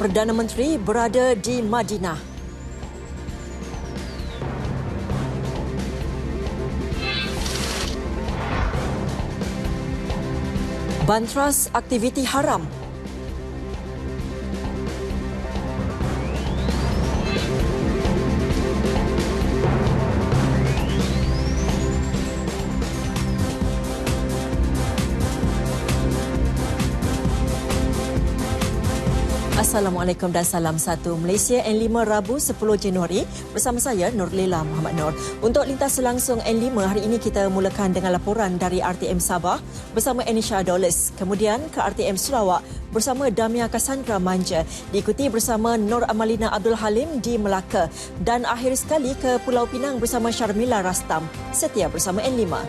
Perdana Menteri berada di Madinah. Bantras aktiviti haram. Assalamualaikum dan salam satu Malaysia N5 Rabu 10 Januari bersama saya Nurlila Muhammad Nur. Untuk lintas langsung N5 hari ini kita mulakan dengan laporan dari RTM Sabah bersama Anisha Dolis. Kemudian ke RTM Sarawak bersama Damia Cassandra Manja, diikuti bersama Nur Amalina Abdul Halim di Melaka dan akhir sekali ke Pulau Pinang bersama Sharmila Rastam. Setia bersama N5.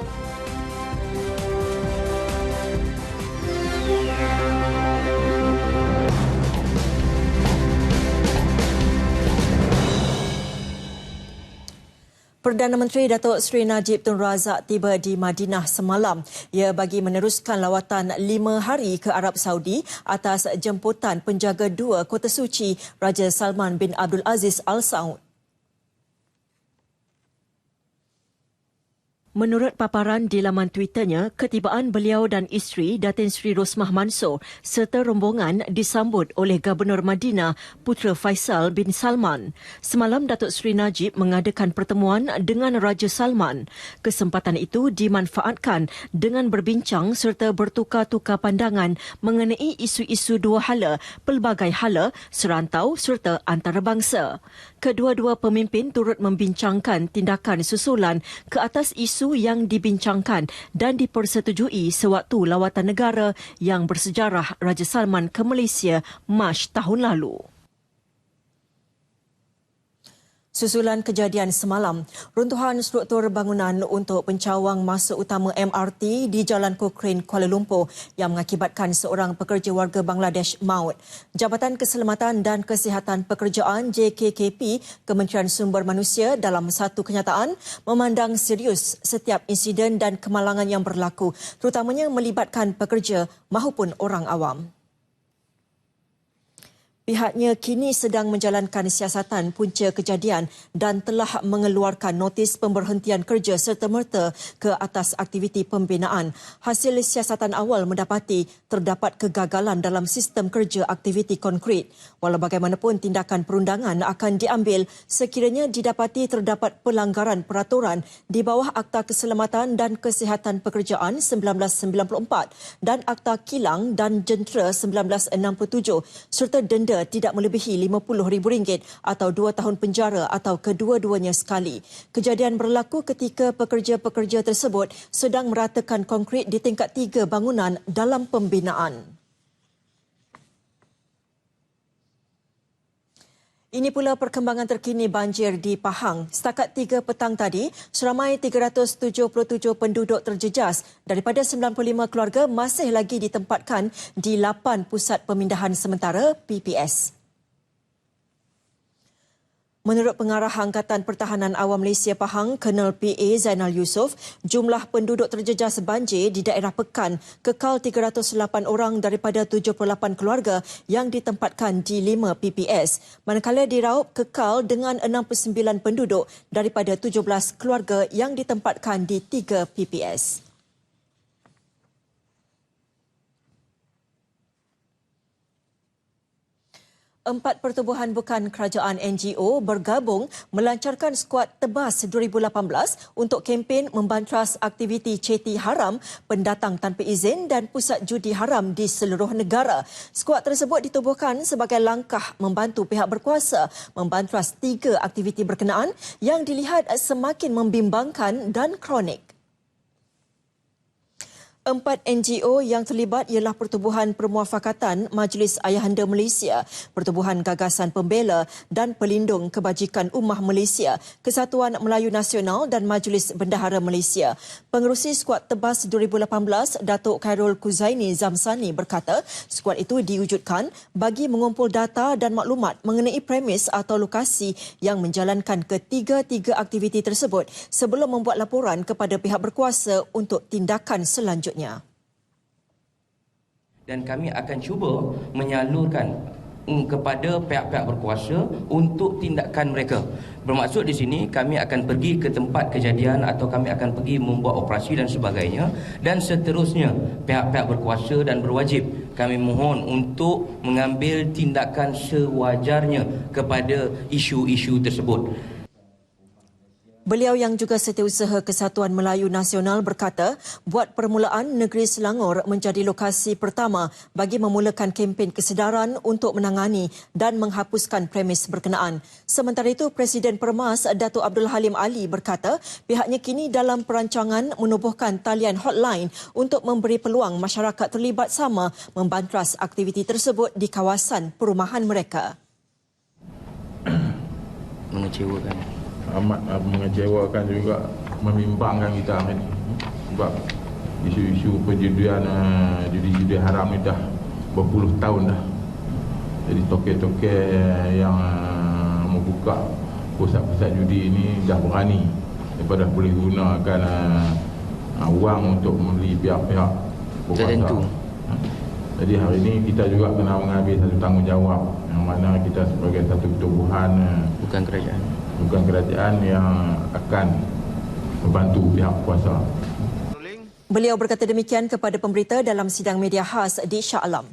Perdana Menteri Datuk Seri Najib Tun Razak tiba di Madinah semalam. Ia bagi meneruskan lawatan 5 hari ke Arab Saudi atas jemputan penjaga 2 Kota Suci Raja Salman bin Abdul Aziz Al Saud. Menurut paparan di laman Twitternya, ketibaan beliau dan isteri Datin Sri Rosmah Mansor serta rombongan disambut oleh Gubernur Madinah Putera Faisal bin Salman. Semalam Datuk Seri Najib mengadakan pertemuan dengan Raja Salman. Kesempatan itu dimanfaatkan dengan berbincang serta bertukar-tukar pandangan mengenai isu-isu dua hala, pelbagai hala, serantau serta antarabangsa. Kedua-dua pemimpin turut membincangkan tindakan susulan ke atas isu yang dibincangkan dan dipersetujui sewaktu lawatan negara yang bersejarah Raja Salman ke Malaysia Mac tahun lalu. Susulan kejadian semalam, runtuhan struktur bangunan untuk pencawang masuk utama MRT di Jalan Cochrane, Kuala Lumpur yang mengakibatkan seorang pekerja warga Bangladesh maut. Jabatan Keselamatan dan Kesihatan Pekerjaan JKKP, Kementerian Sumber Manusia dalam satu kenyataan memandang serius setiap insiden dan kemalangan yang berlaku, terutamanya melibatkan pekerja mahupun orang awam. Pihaknya kini sedang menjalankan siasatan punca kejadian dan telah mengeluarkan notis pemberhentian kerja serta-merta ke atas aktiviti pembinaan. Hasil siasatan awal mendapati terdapat kegagalan dalam sistem kerja aktiviti konkret. Walau bagaimanapun tindakan perundangan akan diambil sekiranya didapati terdapat pelanggaran peraturan di bawah Akta Keselamatan dan Kesihatan Pekerjaan 1994 dan Akta Kilang dan Jentera 1967 serta denda tidak melebihi RM50,000 atau 2 tahun penjara atau kedua-duanya sekali. Kejadian berlaku ketika pekerja-pekerja tersebut sedang meratakan konkrit di tingkat 3 bangunan dalam pembinaan. Ini pula perkembangan terkini banjir di Pahang. Setakat 3 petang tadi, seramai 377 penduduk terjejas daripada 95 keluarga masih lagi ditempatkan di 8 pusat pemindahan sementara PPS. Menurut Pengarah Angkatan Pertahanan Awam Malaysia Pahang, Kolonel PA Zainal Yusof, jumlah penduduk terjejas banjir di daerah Pekan kekal 308 orang daripada 78 keluarga yang ditempatkan di 5 PPS. Manakala di Raub kekal dengan 69 penduduk daripada 17 keluarga yang ditempatkan di 3 PPS. Empat pertubuhan bukan kerajaan NGO bergabung melancarkan skuad Tebas 2018 untuk kempen membantras aktiviti ceti haram, pendatang tanpa izin dan pusat judi haram di seluruh negara. Skuad tersebut ditubuhkan sebagai langkah membantu pihak berkuasa membantras 3 aktiviti berkenaan yang dilihat semakin membimbangkan dan kronik. 4 NGO yang terlibat ialah Pertubuhan Permuafakatan Majlis Ayahanda Malaysia, Pertubuhan Gagasan Pembela dan Pelindung Kebajikan Ummah Malaysia, Kesatuan Melayu Nasional dan Majlis Bendahara Malaysia. Pengerusi skuad Tebas 2018, Datuk Khairul Kuzaini Zamsani berkata, skuad itu diwujudkan bagi mengumpul data dan maklumat mengenai premis atau lokasi yang menjalankan ketiga-tiga aktiviti tersebut sebelum membuat laporan kepada pihak berkuasa untuk tindakan selanjutnya. Dan kami akan cuba menyalurkan kepada pihak-pihak berkuasa untuk tindakan mereka. Bermaksud di sini kami akan pergi ke tempat kejadian atau kami akan pergi membuat operasi dan sebagainya, dan seterusnya pihak-pihak berkuasa dan berwajib kami mohon untuk mengambil tindakan sewajarnya kepada isu-isu tersebut. Beliau yang juga Setiausaha Kesatuan Melayu Nasional berkata, buat permulaan negeri Selangor menjadi lokasi pertama bagi memulakan kempen kesedaran untuk menangani dan menghapuskan premis berkenaan. Sementara itu, Presiden Permas Datuk Abdul Halim Ali berkata, pihaknya kini dalam perancangan menubuhkan talian hotline untuk memberi peluang masyarakat terlibat sama membantras aktiviti tersebut di kawasan perumahan mereka. Mengecewakan. Amat mengecewakan juga, membimbangkan kita hari ini. Sebab isu-isu perjudian, judi-judi haram ni dah berpuluh tahun dah. Jadi toke-toke yang membuka pusat-pusat judi ini dah berani daripada boleh gunakan wang untuk membeli pihak-pihak berkuasa. Jadi hari ini kita juga kena mengambil satu tanggungjawab, yang mana kita sebagai satu pertubuhan, bukan kerajaan yang akan membantu pihak kuasa. Beliau berkata demikian kepada pemberita dalam sidang media khas di Shah Alam.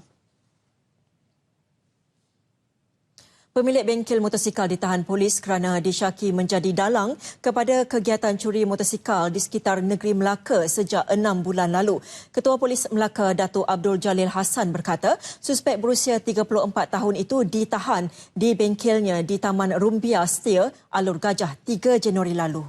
Pemilik bengkel motosikal ditahan polis kerana disyaki menjadi dalang kepada kegiatan curi motosikal di sekitar negeri Melaka sejak 6 bulan lalu. Ketua Polis Melaka Datuk Abdul Jalil Hassan berkata, suspek berusia 34 tahun itu ditahan di bengkelnya di Taman Rumbia Setia, Alur Gajah 3 Januari lalu.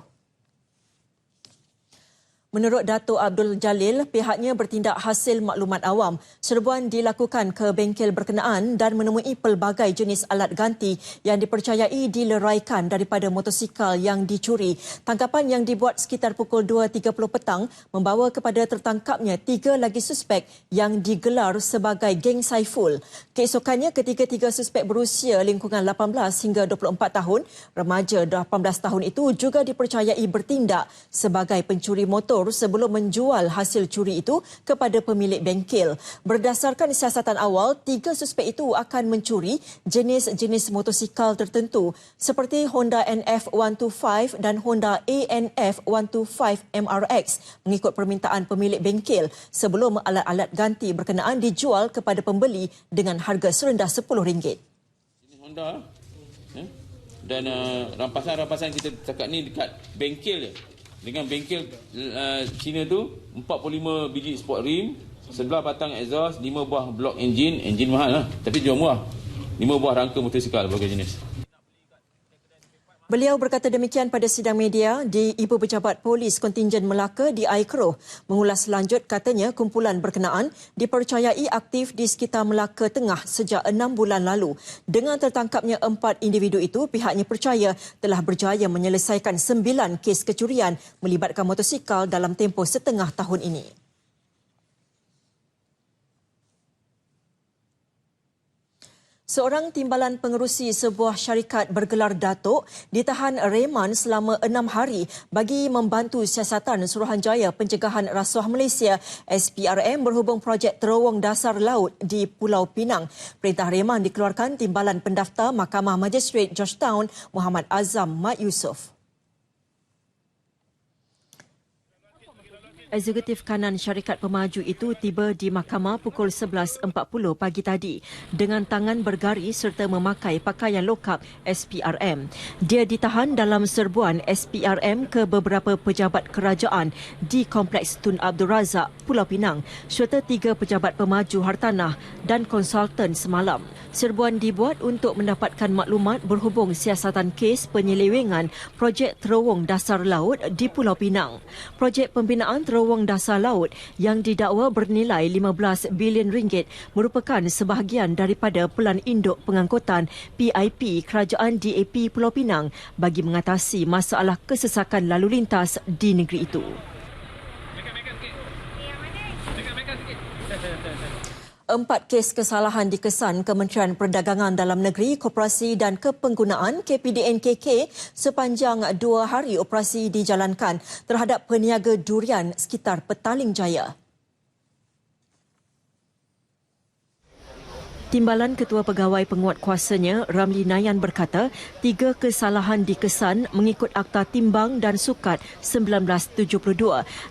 Menurut Datuk Abdul Jalil, pihaknya bertindak hasil maklumat awam. Serbuan dilakukan ke bengkel berkenaan dan menemui pelbagai jenis alat ganti yang dipercayai dileraikan daripada motosikal yang dicuri. Tangkapan yang dibuat sekitar pukul 2.30 petang membawa kepada tertangkapnya 3 lagi suspek yang digelar sebagai geng Saiful. Keesokannya, ketiga-tiga suspek berusia lingkungan 18 hingga 24 tahun, remaja 18 tahun itu juga dipercayai bertindak sebagai pencuri motor sebelum menjual hasil curi itu kepada pemilik bengkel. Berdasarkan siasatan awal, 3 suspek itu akan mencuri jenis-jenis motosikal tertentu seperti Honda NF125 dan Honda ANF125 MRX mengikut permintaan pemilik bengkel sebelum alat-alat ganti berkenaan dijual kepada pembeli dengan harga serendah RM10. Honda dan rampasan-rampasan kita cakap ni dekat bengkel je. Dengan bengkel Cina tu 45 biji sport rim, 11 batang exhaust, 5 buah block enjin mahal lah, tapi jual murah. 5 buah rangka motosikal berbagai jenis. Beliau berkata demikian pada sidang media di Ibu Pejabat Polis Kontingen Melaka di Aikro. Mengulas lanjut, katanya kumpulan berkenaan dipercayai aktif di sekitar Melaka Tengah sejak 6 bulan lalu. Dengan tertangkapnya 4 individu itu, pihaknya percaya telah berjaya menyelesaikan 9 kes kecurian melibatkan motosikal dalam tempoh setengah tahun ini. Seorang timbalan pengerusi sebuah syarikat bergelar Datuk ditahan reman selama 6 hari bagi membantu siasatan Suruhanjaya Pencegahan Rasuah Malaysia SPRM berhubung projek terowong dasar laut di Pulau Pinang. Perintah reman dikeluarkan Timbalan Pendaftar Mahkamah Magistrate Georgetown Muhammad Azam Mat Yusof. Eksekutif kanan syarikat pemaju itu tiba di mahkamah pukul 11.40 pagi tadi dengan tangan bergaris serta memakai pakaian lokap SPRM. Dia ditahan dalam serbuan SPRM ke beberapa pejabat kerajaan di Kompleks Tun Abdul Razak, Pulau Pinang, serta 3 pejabat pemaju hartanah dan konsultan semalam. Serbuan dibuat untuk mendapatkan maklumat berhubung siasatan kes penyelewengan projek terowong dasar laut di Pulau Pinang. Projek pembinaan terowong dasar laut yang didakwa bernilai 15 bilion ringgit merupakan sebahagian daripada Pelan Induk Pengangkutan PIP Kerajaan DAP Pulau Pinang bagi mengatasi masalah kesesakan lalu lintas di negeri itu. 4 kes kesalahan dikesan Kementerian Perdagangan Dalam Negeri, Koperasi dan Kepenggunaan KPDNKK sepanjang 2 hari operasi dijalankan terhadap peniaga durian sekitar Petaling Jaya. 3 Timbalan Ketua Pegawai Penguatkuasanya Ramli Nayan berkata 3 kesalahan dikesan mengikut Akta Timbang dan Sukat 1972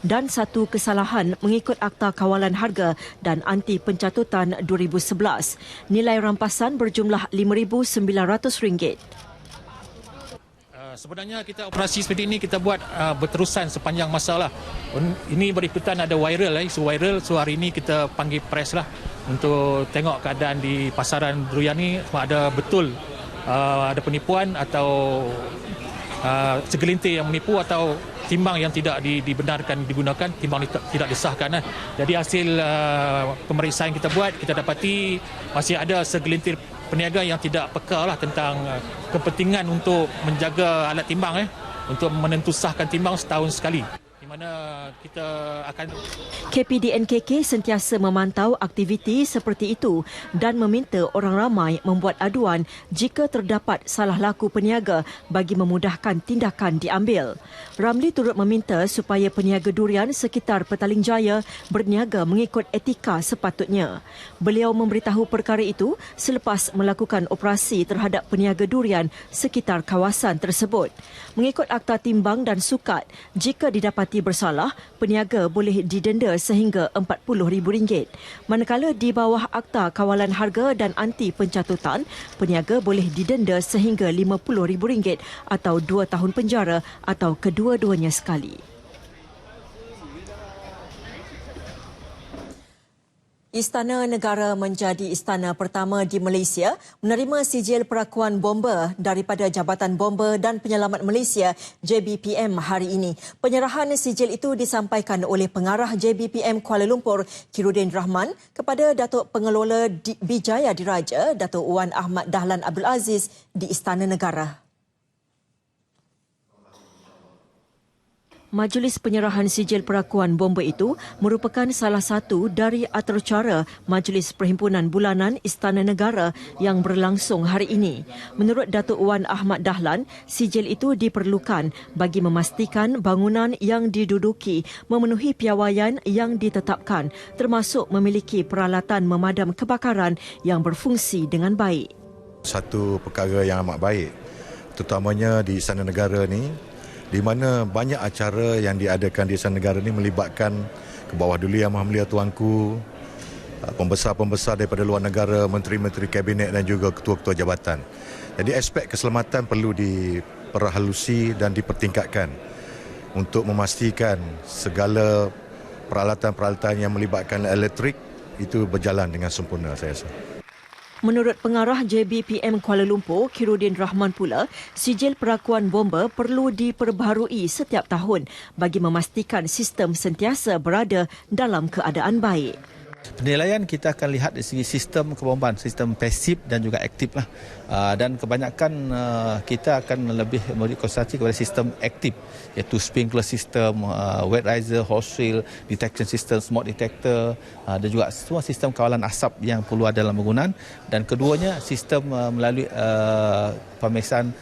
dan 1 kesalahan mengikut Akta Kawalan Harga dan Anti Pencatutan 2011. Nilai rampasan berjumlah RM5,900. Sebenarnya kita operasi seperti ini kita buat berterusan sepanjang masa lah. Ini berikutan ada viral, isu viral. So hari ini kita panggil press lah untuk tengok keadaan di pasaran durian ni ada betul ada penipuan atau segelintir yang menipu atau timbang yang tidak dibenarkan digunakan, timbang tidak disahkan. Jadi hasil pemeriksaan kita buat, kita dapati masih ada segelintir peniaga yang tidak peka lah tentang kepentingan untuk menjaga alat timbang untuk menentusahkan timbang setahun sekali. Di mana kita akan KPDNKK sentiasa memantau aktiviti seperti itu dan meminta orang ramai membuat aduan jika terdapat salah laku peniaga bagi memudahkan tindakan diambil. Ramli turut meminta supaya peniaga durian sekitar Petaling Jaya berniaga mengikut etika sepatutnya. Beliau memberitahu perkara itu selepas melakukan operasi terhadap peniaga durian sekitar kawasan tersebut. Mengikut Akta Timbang dan Sukat, jika didapati bersalah, peniaga boleh didenda sehingga RM40,000. Manakala di bawah Akta Kawalan Harga dan Anti Pencatutan, peniaga boleh didenda sehingga RM50,000 atau 2 tahun penjara atau kedua-duanya sekali. Istana Negara menjadi istana pertama di Malaysia menerima sijil perakuan bomba daripada Jabatan Bomba dan Penyelamat Malaysia JBPM hari ini. Penyerahan sijil itu disampaikan oleh pengarah JBPM Kuala Lumpur Khairuddin Rahman kepada Datuk Pengelola Bijaya Diraja Datuk Wan Ahmad Dahlan Abdul Aziz di Istana Negara. Majlis penyerahan sijil perakuan bomba itu merupakan salah satu dari acara Majlis Perhimpunan Bulanan Istana Negara yang berlangsung hari ini. Menurut Datuk Wan Ahmad Dahlan, sijil itu diperlukan bagi memastikan bangunan yang diduduki memenuhi piawaian yang ditetapkan, termasuk memiliki peralatan memadam kebakaran yang berfungsi dengan baik. Satu perkara yang amat baik, terutamanya di Istana Negara ni, di mana banyak acara yang diadakan di Istana Negara ini melibatkan ke bawah dulu Yang Maha Mulia Tuanku, pembesar-pembesar daripada luar negara, menteri-menteri kabinet dan juga ketua-ketua jabatan. Jadi aspek keselamatan perlu diperhalusi dan dipertingkatkan untuk memastikan segala peralatan-peralatan yang melibatkan elektrik itu berjalan dengan sempurna, saya rasa. Menurut pengarah JBPM Kuala Lumpur, Khairuddin Rahman pula, sijil perakuan bomba perlu diperbaharui setiap tahun bagi memastikan sistem sentiasa berada dalam keadaan baik. Penilaian kita akan lihat dari segi sistem kebomban, sistem pasif dan juga aktif lah. Dan kebanyakan kita akan lebih memberi konsentrasi kepada sistem aktif, iaitu sprinkler system, wet riser, hose reel, detection system, smoke detector dan juga semua sistem kawalan asap yang perlu ada dalam bangunan. Dan keduanya sistem melalui pemeriksaan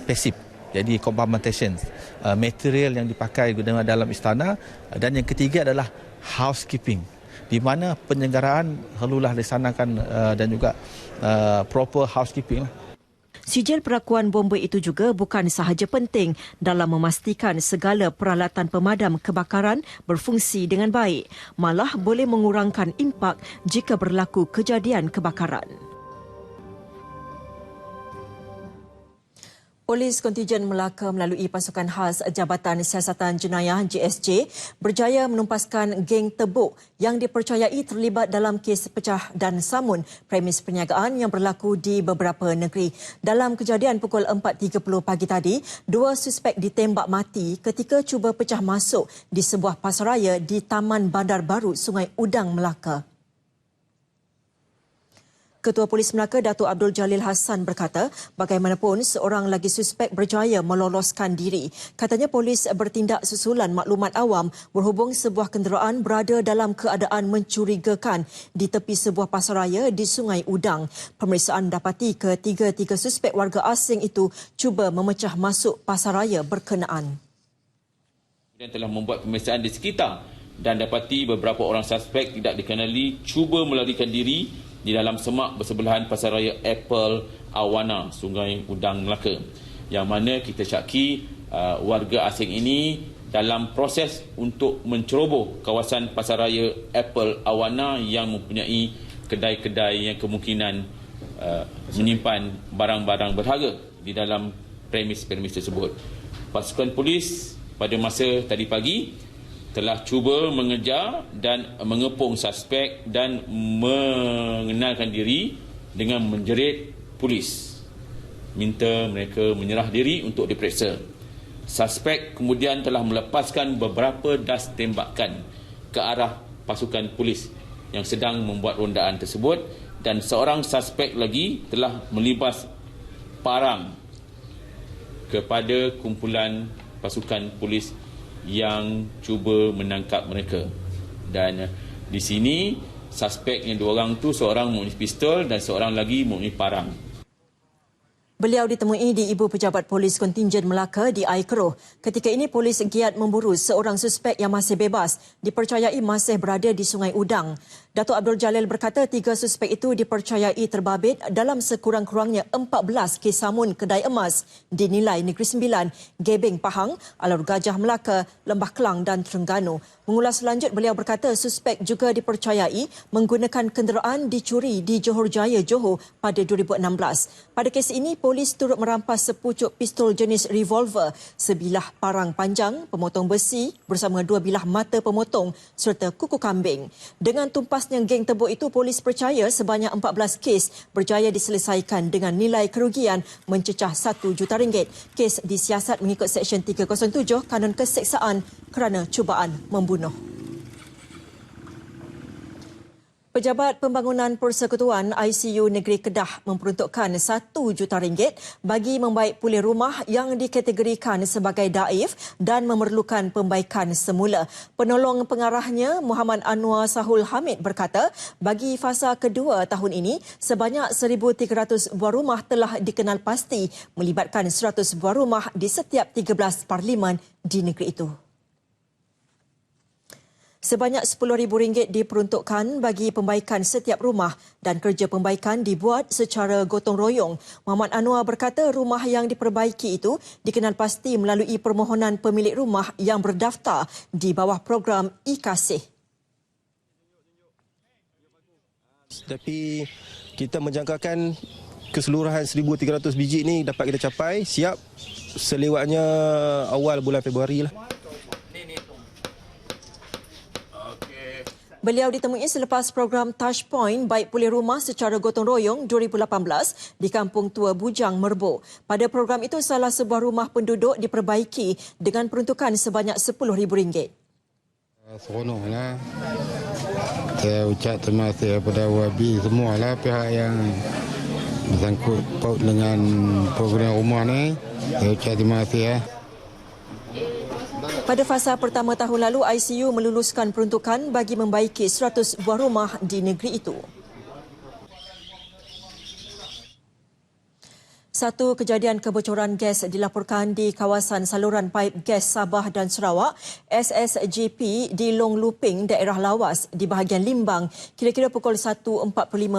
pasif. Jadi compartmentation, material yang dipakai dalam istana. Dan yang ketiga adalah housekeeping, di mana penyelenggaraan perlulah dilaksanakan dan juga proper housekeeping. Sijil perakuan bomba itu juga bukan sahaja penting dalam memastikan segala peralatan pemadam kebakaran berfungsi dengan baik, malah boleh mengurangkan impak jika berlaku kejadian kebakaran. Polis Kontijen Melaka melalui pasukan khas Jabatan Siasatan Jenayah JSJ berjaya menumpaskan geng tebuk yang dipercayai terlibat dalam kes pecah dan samun premis perniagaan yang berlaku di beberapa negeri. Dalam kejadian pukul 4.30 pagi tadi, 2 suspek ditembak mati ketika cuba pecah masuk di sebuah pasaraya di Taman Bandar Baru, Sungai Udang, Melaka. Ketua Polis Melaka Datuk Abdul Jalil Hassan berkata, bagaimanapun seorang lagi suspek berjaya meloloskan diri. Katanya polis bertindak susulan maklumat awam berhubung sebuah kenderaan berada dalam keadaan mencurigakan di tepi sebuah pasaraya di Sungai Udang. Pemeriksaan dapati ketiga-tiga suspek warga asing itu cuba memecah masuk pasaraya berkenaan. Dan telah membuat pemeriksaan di sekitar dan dapati beberapa orang suspek tidak dikenali cuba melarikan diri di dalam semak bersebelahan Pasaraya Apple Awana, Sungai Udang, Melaka, yang mana kita syaki warga asing ini dalam proses untuk menceroboh kawasan Pasaraya Apple Awana yang mempunyai kedai-kedai yang kemungkinan menyimpan barang-barang berharga di dalam premis-premis tersebut. Pasukan polis pada masa tadi pagi telah cuba mengejar dan mengepung suspek dan mengenalkan diri dengan menjerit polis, minta mereka menyerah diri untuk diperiksa. Suspek kemudian telah melepaskan beberapa das tembakan ke arah pasukan polis yang sedang membuat rondaan tersebut, dan seorang suspek lagi telah melibas parang kepada kumpulan pasukan polis yang cuba menangkap mereka. Dan di sini suspek yang dua orang tu, seorang mempunyai pistol dan seorang lagi mempunyai parang. Beliau ditemui di Ibu Pejabat Polis Kontingen Melaka di Air Keroh. Ketika ini polis giat memburu seorang suspek yang masih bebas, dipercayai masih berada di Sungai Udang. Datuk Abdul Jalil berkata 3 suspek itu dipercayai terbabit dalam sekurang-kurangnya 14 kes samun kedai emas di Nilai Negeri Sembilan, Gebeng Pahang, Alor Gajah Melaka, Lembah Kelang dan Terengganu. Mengulas lanjut, beliau berkata suspek juga dipercayai menggunakan kenderaan dicuri di Johor Jaya, Johor pada 2016. Pada kes ini, polis turut merampas sepucuk pistol jenis revolver, sebilah parang panjang, pemotong besi bersama 2 bilah mata pemotong serta kuku kambing. Dengan tumpasnya geng tebuk itu, polis percaya sebanyak 14 kes berjaya diselesaikan dengan nilai kerugian mencecah RM1 juta. Kes disiasat mengikut Seksyen 307 Kanun Keseksaan kerana cubaan membunuh. Pejabat Pembangunan Persekutuan ICU Negeri Kedah memperuntukkan RM1 juta bagi membaik pulih rumah yang dikategorikan sebagai daif dan memerlukan pembaikan semula. Penolong pengarahnya Muhammad Anwar Sahul Hamid berkata, bagi fasa kedua tahun ini, sebanyak 1,300 buah rumah telah dikenal pasti, melibatkan 100 buah rumah di setiap 13 parlimen di negeri itu. Sebanyak RM10,000 diperuntukkan bagi pembaikan setiap rumah dan kerja pembaikan dibuat secara gotong royong. Muhammad Anwar berkata rumah yang diperbaiki itu dikenal pasti melalui permohonan pemilik rumah yang berdaftar di bawah program e-Kasih. Tapi kita menjangkakan keseluruhan 1,300 biji ini dapat kita capai siap selewatnya awal bulan Februari lah. Beliau ditemui selepas program Touchpoint Baik Pulih Rumah secara gotong royong 2018 di Kampung Tua Bujang, Merbok. Pada program itu, salah sebuah rumah penduduk diperbaiki dengan peruntukan sebanyak RM10,000. Seronoklah. Saya ucap terima kasih kepada wabi semualah pihak yang bersangkut paut dengan program rumah ni. Saya ucap terima kasih. Pada fasa pertama tahun lalu, ICU meluluskan peruntukan bagi membaiki 100 buah rumah di negeri itu. Satu kejadian kebocoran gas dilaporkan di kawasan saluran paip gas Sabah dan Sarawak, SSGP di Long Luping, daerah Lawas di bahagian Limbang, kira-kira pukul 1.45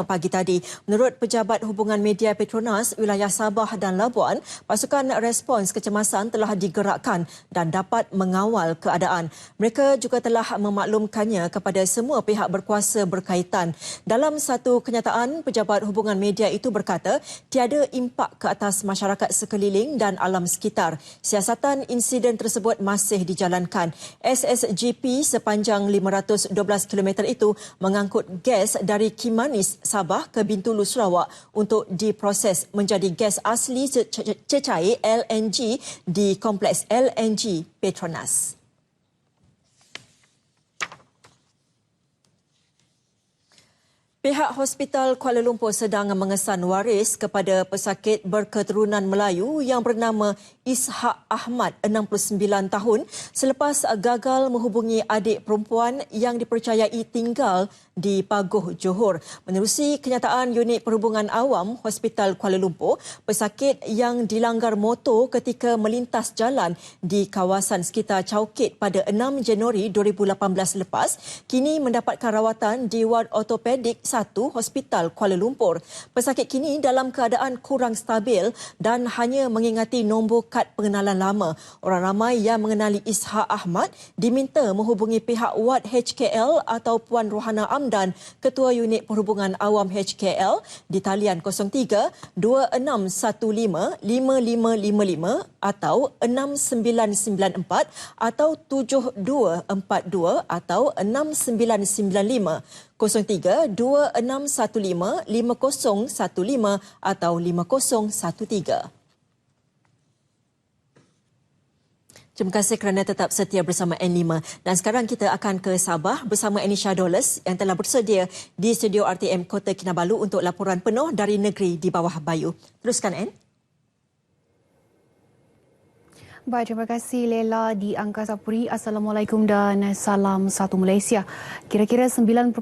pagi tadi. Menurut Pejabat Hubungan Media Petronas, wilayah Sabah dan Labuan, pasukan respons kecemasan telah digerakkan dan dapat mengawal keadaan. Mereka juga telah memaklumkannya kepada semua pihak berkuasa berkaitan. Dalam satu kenyataan, Pejabat Hubungan Media itu berkata, tiada impak ke atas masyarakat sekeliling dan alam sekitar. Siasatan insiden tersebut masih dijalankan. SSGP sepanjang 512 km itu mengangkut gas dari Kimanis, Sabah ke Bintulu, Sarawak untuk diproses menjadi gas asli cecair LNG di Kompleks LNG Petronas. Pihak Hospital Kuala Lumpur sedang mengesan waris kepada pesakit berketurunan Melayu yang bernama Ishak Ahmad, 69 tahun, selepas gagal menghubungi adik perempuan yang dipercayai tinggal di Paguh, Johor. Menerusi kenyataan Unit Perhubungan Awam Hospital Kuala Lumpur, pesakit yang dilanggar motor ketika melintas jalan di kawasan sekitar Chowkit pada 6 Januari 2018 lepas, kini mendapatkan rawatan di ward ortopedik 1 Hospital Kuala Lumpur. Pesakit kini dalam keadaan kurang stabil dan hanya mengingati nombor kad pengenalan lama. Orang ramai yang mengenali Ishak Ahmad diminta menghubungi pihak Wad HKL atau Puan Rohana Amdan, Ketua Unit Perhubungan Awam HKL di talian 03 2615 5555 atau 6994 atau 7242 atau 6995, 03 2615 5015 atau 5013. Terima kasih kerana tetap setia bersama N5. Dan sekarang kita akan ke Sabah bersama Anisha Doles yang telah bersedia di studio RTM Kota Kinabalu untuk laporan penuh dari negeri di bawah Bayu. Teruskan, N. Baik, terima kasih Lela di Angkasa Puri. Assalamualaikum dan salam satu Malaysia. Kira-kira 9.5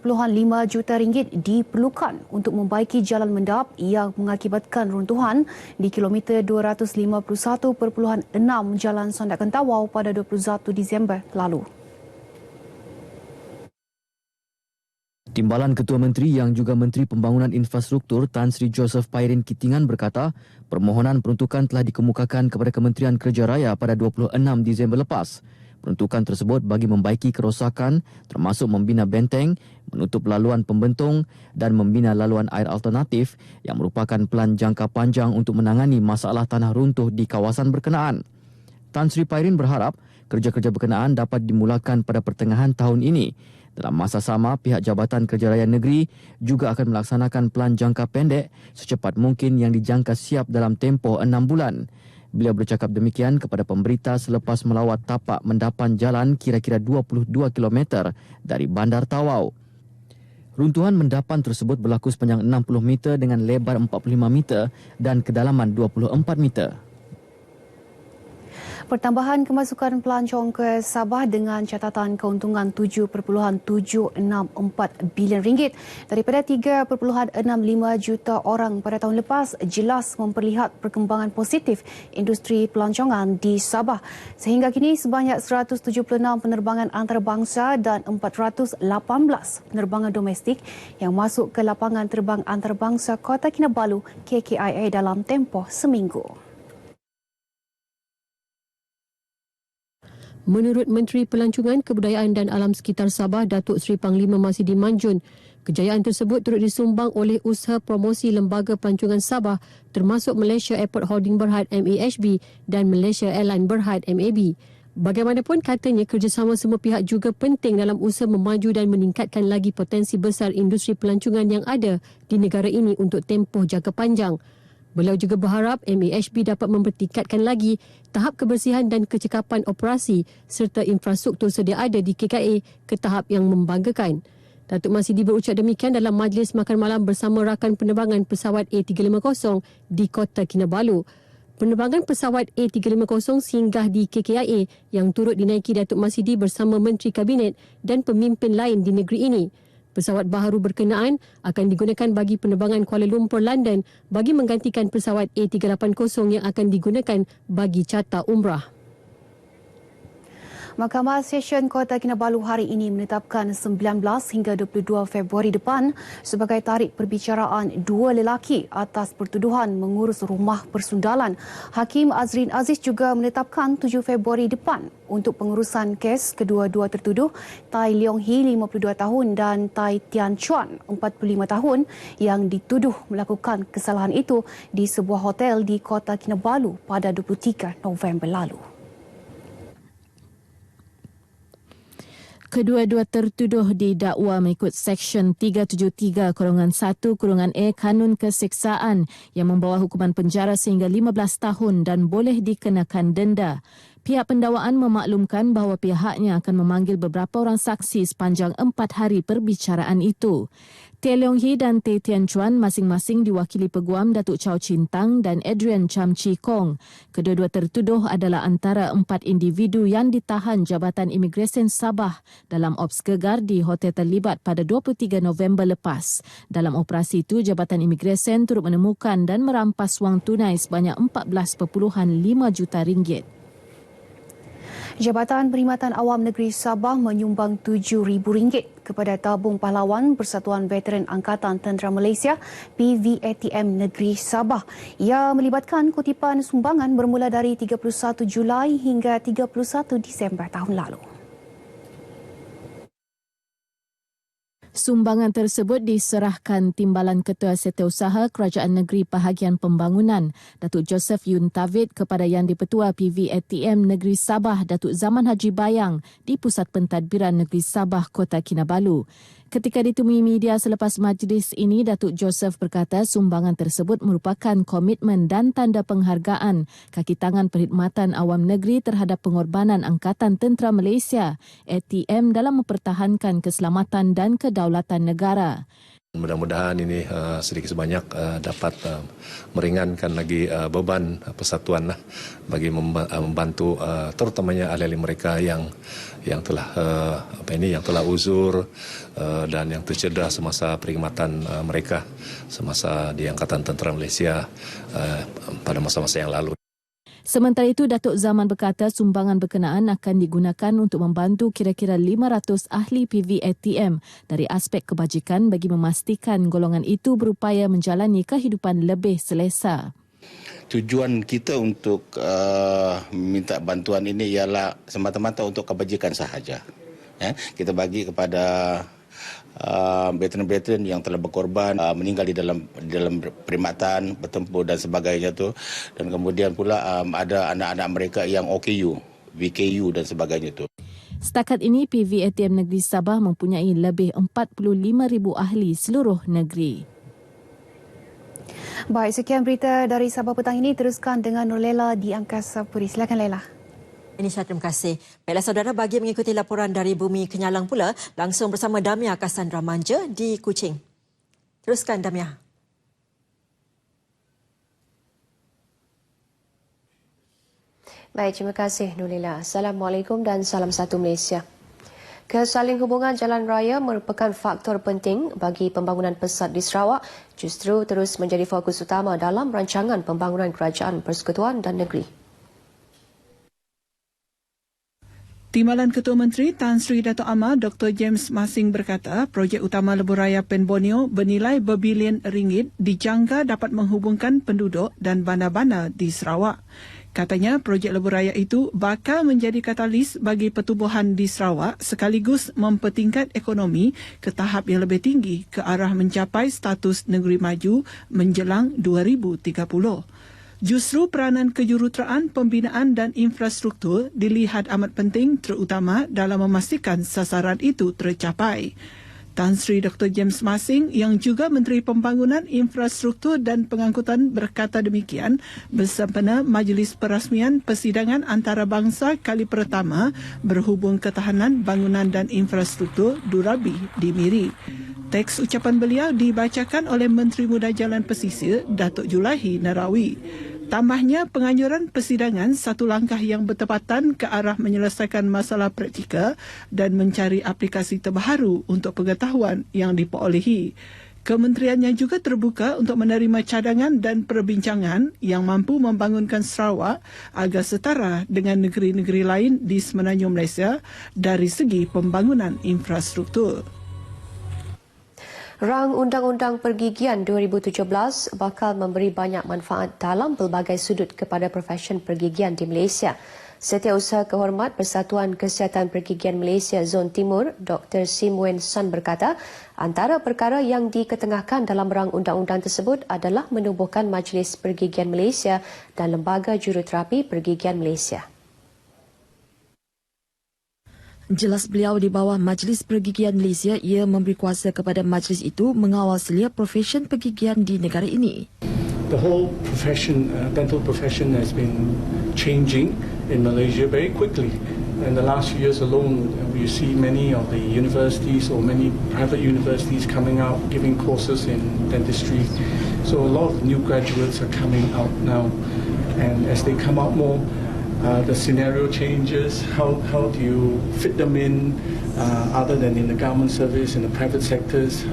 juta ringgit diperlukan untuk membaiki jalan mendap yang mengakibatkan runtuhan di kilometer 251.6 Jalan Sandakan Tawau pada 21 Disember lalu. Timbalan Ketua Menteri yang juga Menteri Pembangunan Infrastruktur Tan Sri Joseph Pairin Kitingan berkata, permohonan peruntukan telah dikemukakan kepada Kementerian Kerja Raya pada 26 Disember lepas. Peruntukan tersebut bagi membaiki kerosakan termasuk membina benteng, menutup laluan pembentung dan membina laluan air alternatif yang merupakan pelan jangka panjang untuk menangani masalah tanah runtuh di kawasan berkenaan. Tan Sri Pairin berharap kerja-kerja berkenaan dapat dimulakan pada pertengahan tahun ini. Dalam masa sama, pihak Jabatan Kerja Raya Negeri juga akan melaksanakan pelan jangka pendek secepat mungkin yang dijangka siap dalam tempoh 6 bulan. Beliau bercakap demikian kepada pemberita selepas melawat tapak mendapan jalan kira-kira 22 km dari Bandar Tawau. Runtuhan mendapan tersebut berlaku sepanjang 60 meter dengan lebar 45 meter dan kedalaman 24 meter. Pertambahan kemasukan pelancong ke Sabah dengan catatan keuntungan 7.764 bilion ringgit daripada 3.65 juta orang pada tahun lepas jelas memperlihat perkembangan positif industri pelancongan di Sabah. Sehingga kini sebanyak 176 penerbangan antarabangsa dan 418 penerbangan domestik yang masuk ke lapangan terbang antarabangsa Kota Kinabalu KKIA dalam tempoh seminggu. Menurut Menteri Pelancongan, Kebudayaan dan Alam Sekitar Sabah, Datuk Seri Panglima Masidi Manjun, kejayaan tersebut turut disumbang oleh usaha promosi Lembaga Pelancongan Sabah termasuk Malaysia Airport Holding Berhad MAHB dan Malaysia Airline Berhad MAB. Bagaimanapun katanya kerjasama semua pihak juga penting dalam usaha memaju dan meningkatkan lagi potensi besar industri pelancongan yang ada di negara ini untuk tempoh jangka panjang. Beliau juga berharap MAHB dapat mempertingkatkan lagi tahap kebersihan dan kecekapan operasi serta infrastruktur sedia ada di KKA ke tahap yang membanggakan. Datuk Masidi berucap demikian dalam majlis makan malam bersama rakan penerbangan pesawat A350 di Kota Kinabalu. Penerbangan pesawat A350 singgah di KKIA yang turut dinaiki Datuk Masidi bersama Menteri Kabinet dan pemimpin lain di negeri ini. Pesawat baharu berkenaan akan digunakan bagi penerbangan Kuala Lumpur London bagi menggantikan pesawat A380 yang akan digunakan bagi carta umrah. Mahkamah Session Kota Kinabalu hari ini menetapkan 19 hingga 22 Februari depan sebagai tarikh perbicaraan dua lelaki atas pertuduhan mengurus rumah persundalan. Hakim Azrin Aziz juga menetapkan 7 Februari depan untuk pengurusan kes kedua-dua tertuduh Tai Leong Hee 52 tahun dan Tai Tian Chuan 45 tahun yang dituduh melakukan kesalahan itu di sebuah hotel di Kota Kinabalu pada 23 November lalu. Kedua-dua tertuduh didakwa mengikut Seksyen 373-1-A Kanun Keseksaan yang membawa hukuman penjara sehingga 15 tahun dan boleh dikenakan denda. Pihak pendakwaan memaklumkan bahawa pihaknya akan memanggil beberapa orang saksi sepanjang 4 hari perbicaraan itu. Tai Leong Hee dan Tai Tian Chuan masing-masing diwakili Peguam Datuk Chow Chin Tang dan Adrian Cham Chi Kong. Kedua-dua tertuduh adalah antara 4 individu yang ditahan Jabatan Imigresen Sabah dalam ops gegar di hotel terlibat pada 23 November lepas. Dalam operasi itu, Jabatan Imigresen turut menemukan dan merampas wang tunai sebanyak 14.5 juta ringgit. Jabatan Perkhidmatan Awam Negeri Sabah menyumbang RM7,000 kepada Tabung Pahlawan Persatuan Veteran Angkatan Tentera Malaysia PVATM Negeri Sabah. Ia melibatkan kutipan sumbangan bermula dari 31 Julai hingga 31 Disember tahun lalu. Sumbangan tersebut diserahkan Timbalan Ketua Setiausaha Kerajaan Negeri Bahagian Pembangunan, Datuk Joseph Yun Tavid kepada Yang di-Pertua PVATM Negeri Sabah, Datuk Zaman Haji Bayang di Pusat Pentadbiran Negeri Sabah, Kota Kinabalu. Ketika ditemui media selepas majlis ini, Datuk Joseph berkata sumbangan tersebut merupakan komitmen dan tanda penghargaan kaki tangan perkhidmatan awam negeri terhadap pengorbanan Angkatan Tentera Malaysia ATM dalam mempertahankan keselamatan dan kedaulatan negara. Mudah-mudahan ini sedikit sebanyak dapat meringankan lagi beban persatuan bagi membantu terutamanya ahli-ahli mereka yang telah yang telah uzur dan yang tercedera semasa perkhidmatan mereka semasa di Angkatan Tentera Malaysia pada masa-masa yang lalu. Sementara itu, Datuk Zaman berkata sumbangan berkenaan akan digunakan untuk membantu kira-kira 500 ahli PVATM dari aspek kebajikan bagi memastikan golongan itu berupaya menjalani kehidupan lebih selesa. Tujuan kita untuk minta bantuan ini ialah semata-mata untuk kebajikan sahaja. Kita bagi kepada veteran-veteran yang telah berkorban, meninggal di dalam perkhidmatan, bertempur dan sebagainya tu, dan kemudian pula ada anak-anak mereka yang OKU, VKU dan sebagainya tu. Setakat ini PVATM Negeri Sabah mempunyai lebih 45,000 ahli seluruh negeri. Baik, sekian berita dari Sabah petang ini. Teruskan dengan Nurlela di Angkasa Puri. Silakan Lela. Inisha, terima kasih. Baiklah saudara, bagi mengikuti laporan dari Bumi Kenyalang pula, langsung bersama Damia Cassandra Manja di Kuching. Teruskan Damia. Baik, terima kasih Nurlela. Assalamualaikum dan salam satu Malaysia. Kesaling hubungan jalan raya merupakan faktor penting bagi pembangunan pesat di Sarawak, justru terus menjadi fokus utama dalam rancangan pembangunan kerajaan persekutuan dan negeri. Timbalan Ketua Menteri Tan Sri Dato' Amar Dr. James Masing berkata projek utama lebuh raya Pen Borneo bernilai berbilion ringgit dijangka dapat menghubungkan penduduk dan bandar-bandar di Sarawak. Katanya projek lebuh raya itu bakal menjadi katalis bagi pertumbuhan di Sarawak sekaligus mempertingkat ekonomi ke tahap yang lebih tinggi ke arah mencapai status negeri maju menjelang 2030. Justru peranan kejuruteraan pembinaan dan infrastruktur dilihat amat penting terutama dalam memastikan sasaran itu tercapai. Tan Sri Dr. James Masing yang juga Menteri Pembangunan Infrastruktur dan Pengangkutan berkata demikian bersempena Majlis Perasmian Persidangan Antarabangsa kali pertama berhubung ketahanan bangunan dan infrastruktur Durabi di Miri. Teks ucapan beliau dibacakan oleh Menteri Muda Jalan Pesisir Datuk Julaihi Narawi. Tambahnya, penganjuran persidangan satu langkah yang bertepatan ke arah menyelesaikan masalah praktikal dan mencari aplikasi terbaru untuk pengetahuan yang diperolehi. Kementeriannya juga terbuka untuk menerima cadangan dan perbincangan yang mampu membangunkan Sarawak agar setara dengan negeri-negeri lain di semenanjung Malaysia dari segi pembangunan infrastruktur. Rang Undang-Undang Pergigian 2017 bakal memberi banyak manfaat dalam pelbagai sudut kepada profesion pergigian di Malaysia. Setiausaha Kehormat Persatuan Kesihatan Pergigian Malaysia Zon Timur, Dr. Sim Wen San berkata, antara perkara yang diketengahkan dalam rang undang-undang tersebut adalah menubuhkan Majlis Pergigian Malaysia dan Lembaga Juruterapi Pergigian Malaysia. Jelas beliau di bawah Majlis Pergigian Malaysia, ia memberi kuasa kepada majlis itu mengawal selia profesion pergigian di negara ini. The whole profession, dental profession has been changing in Malaysia very quickly. In the last few years alone, we see many of the universities or many private universities coming out giving courses in dentistry. So a lot of new graduates are coming out now, and as they come out more, the scenario changes. How do you fit them in other than in the government service, in the private sectors?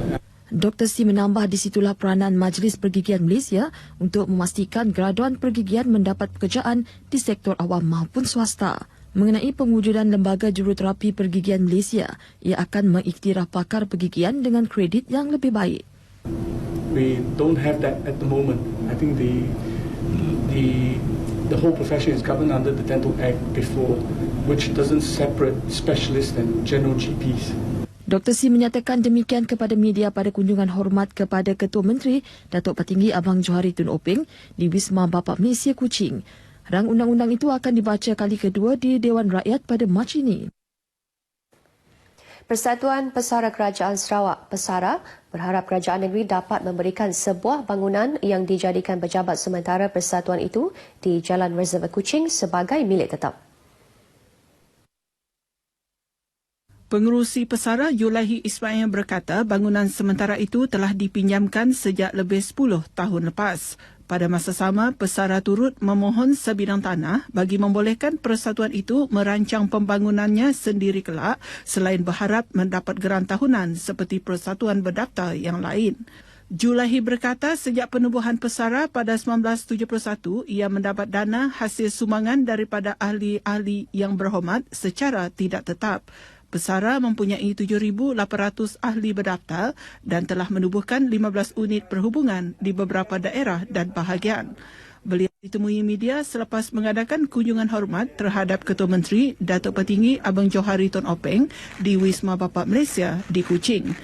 Dr. Si menambah di situlah peranan Majlis Pergigian Malaysia untuk memastikan graduan pergigian mendapat pekerjaan di sektor awam maupun swasta. Mengenai pengujudan Lembaga Juruterapi Pergigian Malaysia, ia akan mengiktiraf pakar pergigian dengan kredit yang lebih baik. We don't have that at the moment. I think the whole profession is governed under the Dental Act before, which doesn't separate specialists and general GPs. Dr. Si menyatakan demikian kepada media pada kunjungan hormat kepada Ketua Menteri Datuk Petinggi Abang Johari Tun Openg di Wisma Bapa Malaysia Kuching. Rang undang-undang itu akan dibaca kali kedua di Dewan Rakyat pada Mac ini. Persatuan Pesara Kerajaan Sarawak, Pesara, berharap kerajaan negeri dapat memberikan sebuah bangunan yang dijadikan pejabat sementara persatuan itu di Jalan Reservoir Kuching sebagai milik tetap. Pengerusi Pesara Yulahi Ismail berkata bangunan sementara itu telah dipinjamkan sejak lebih 10 tahun lepas. Pada masa sama, Pesara turut memohon sebidang tanah bagi membolehkan persatuan itu merancang pembangunannya sendiri kelak selain berharap mendapat geran tahunan seperti persatuan berdaftar yang lain. Yulahi berkata sejak penubuhan Pesara pada 1971, ia mendapat dana hasil sumbangan daripada ahli-ahli yang berhormat secara tidak tetap. Pesara mempunyai 7,800 ahli berdaftar dan telah menubuhkan 15 unit perhubungan di beberapa daerah dan bahagian. Beliau ditemui media selepas mengadakan kunjungan hormat terhadap Ketua Menteri Datuk Petinggi Abang Johari Tun Openg di Wisma Bapa Malaysia di Kuching.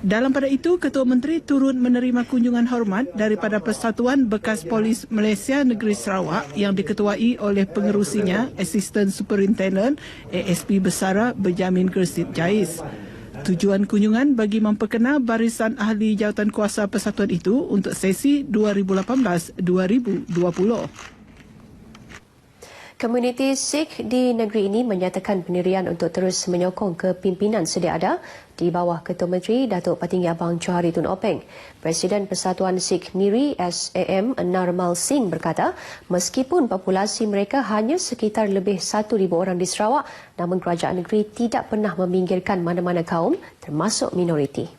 Dalam pada itu, Ketua Menteri turut menerima kunjungan hormat daripada Persatuan Bekas Polis Malaysia Negeri Sarawak yang diketuai oleh pengerusinya, Assistant Superintendent ASP Besara Benjamin Gersit Jais. Tujuan kunjungan bagi memperkenal barisan ahli jawatankuasa persatuan itu untuk sesi 2018-2020. Komuniti Sikh di negeri ini menyatakan pendirian untuk terus menyokong kepimpinan sedia ada di bawah Ketua Menteri Datuk Petinggi Abang Johari Tun Openg. Presiden Persatuan Sikh Miri SAM Narmal Singh berkata, meskipun populasi mereka hanya sekitar lebih 1,000 orang di Sarawak, namun kerajaan negeri tidak pernah meminggirkan mana-mana kaum termasuk minoriti.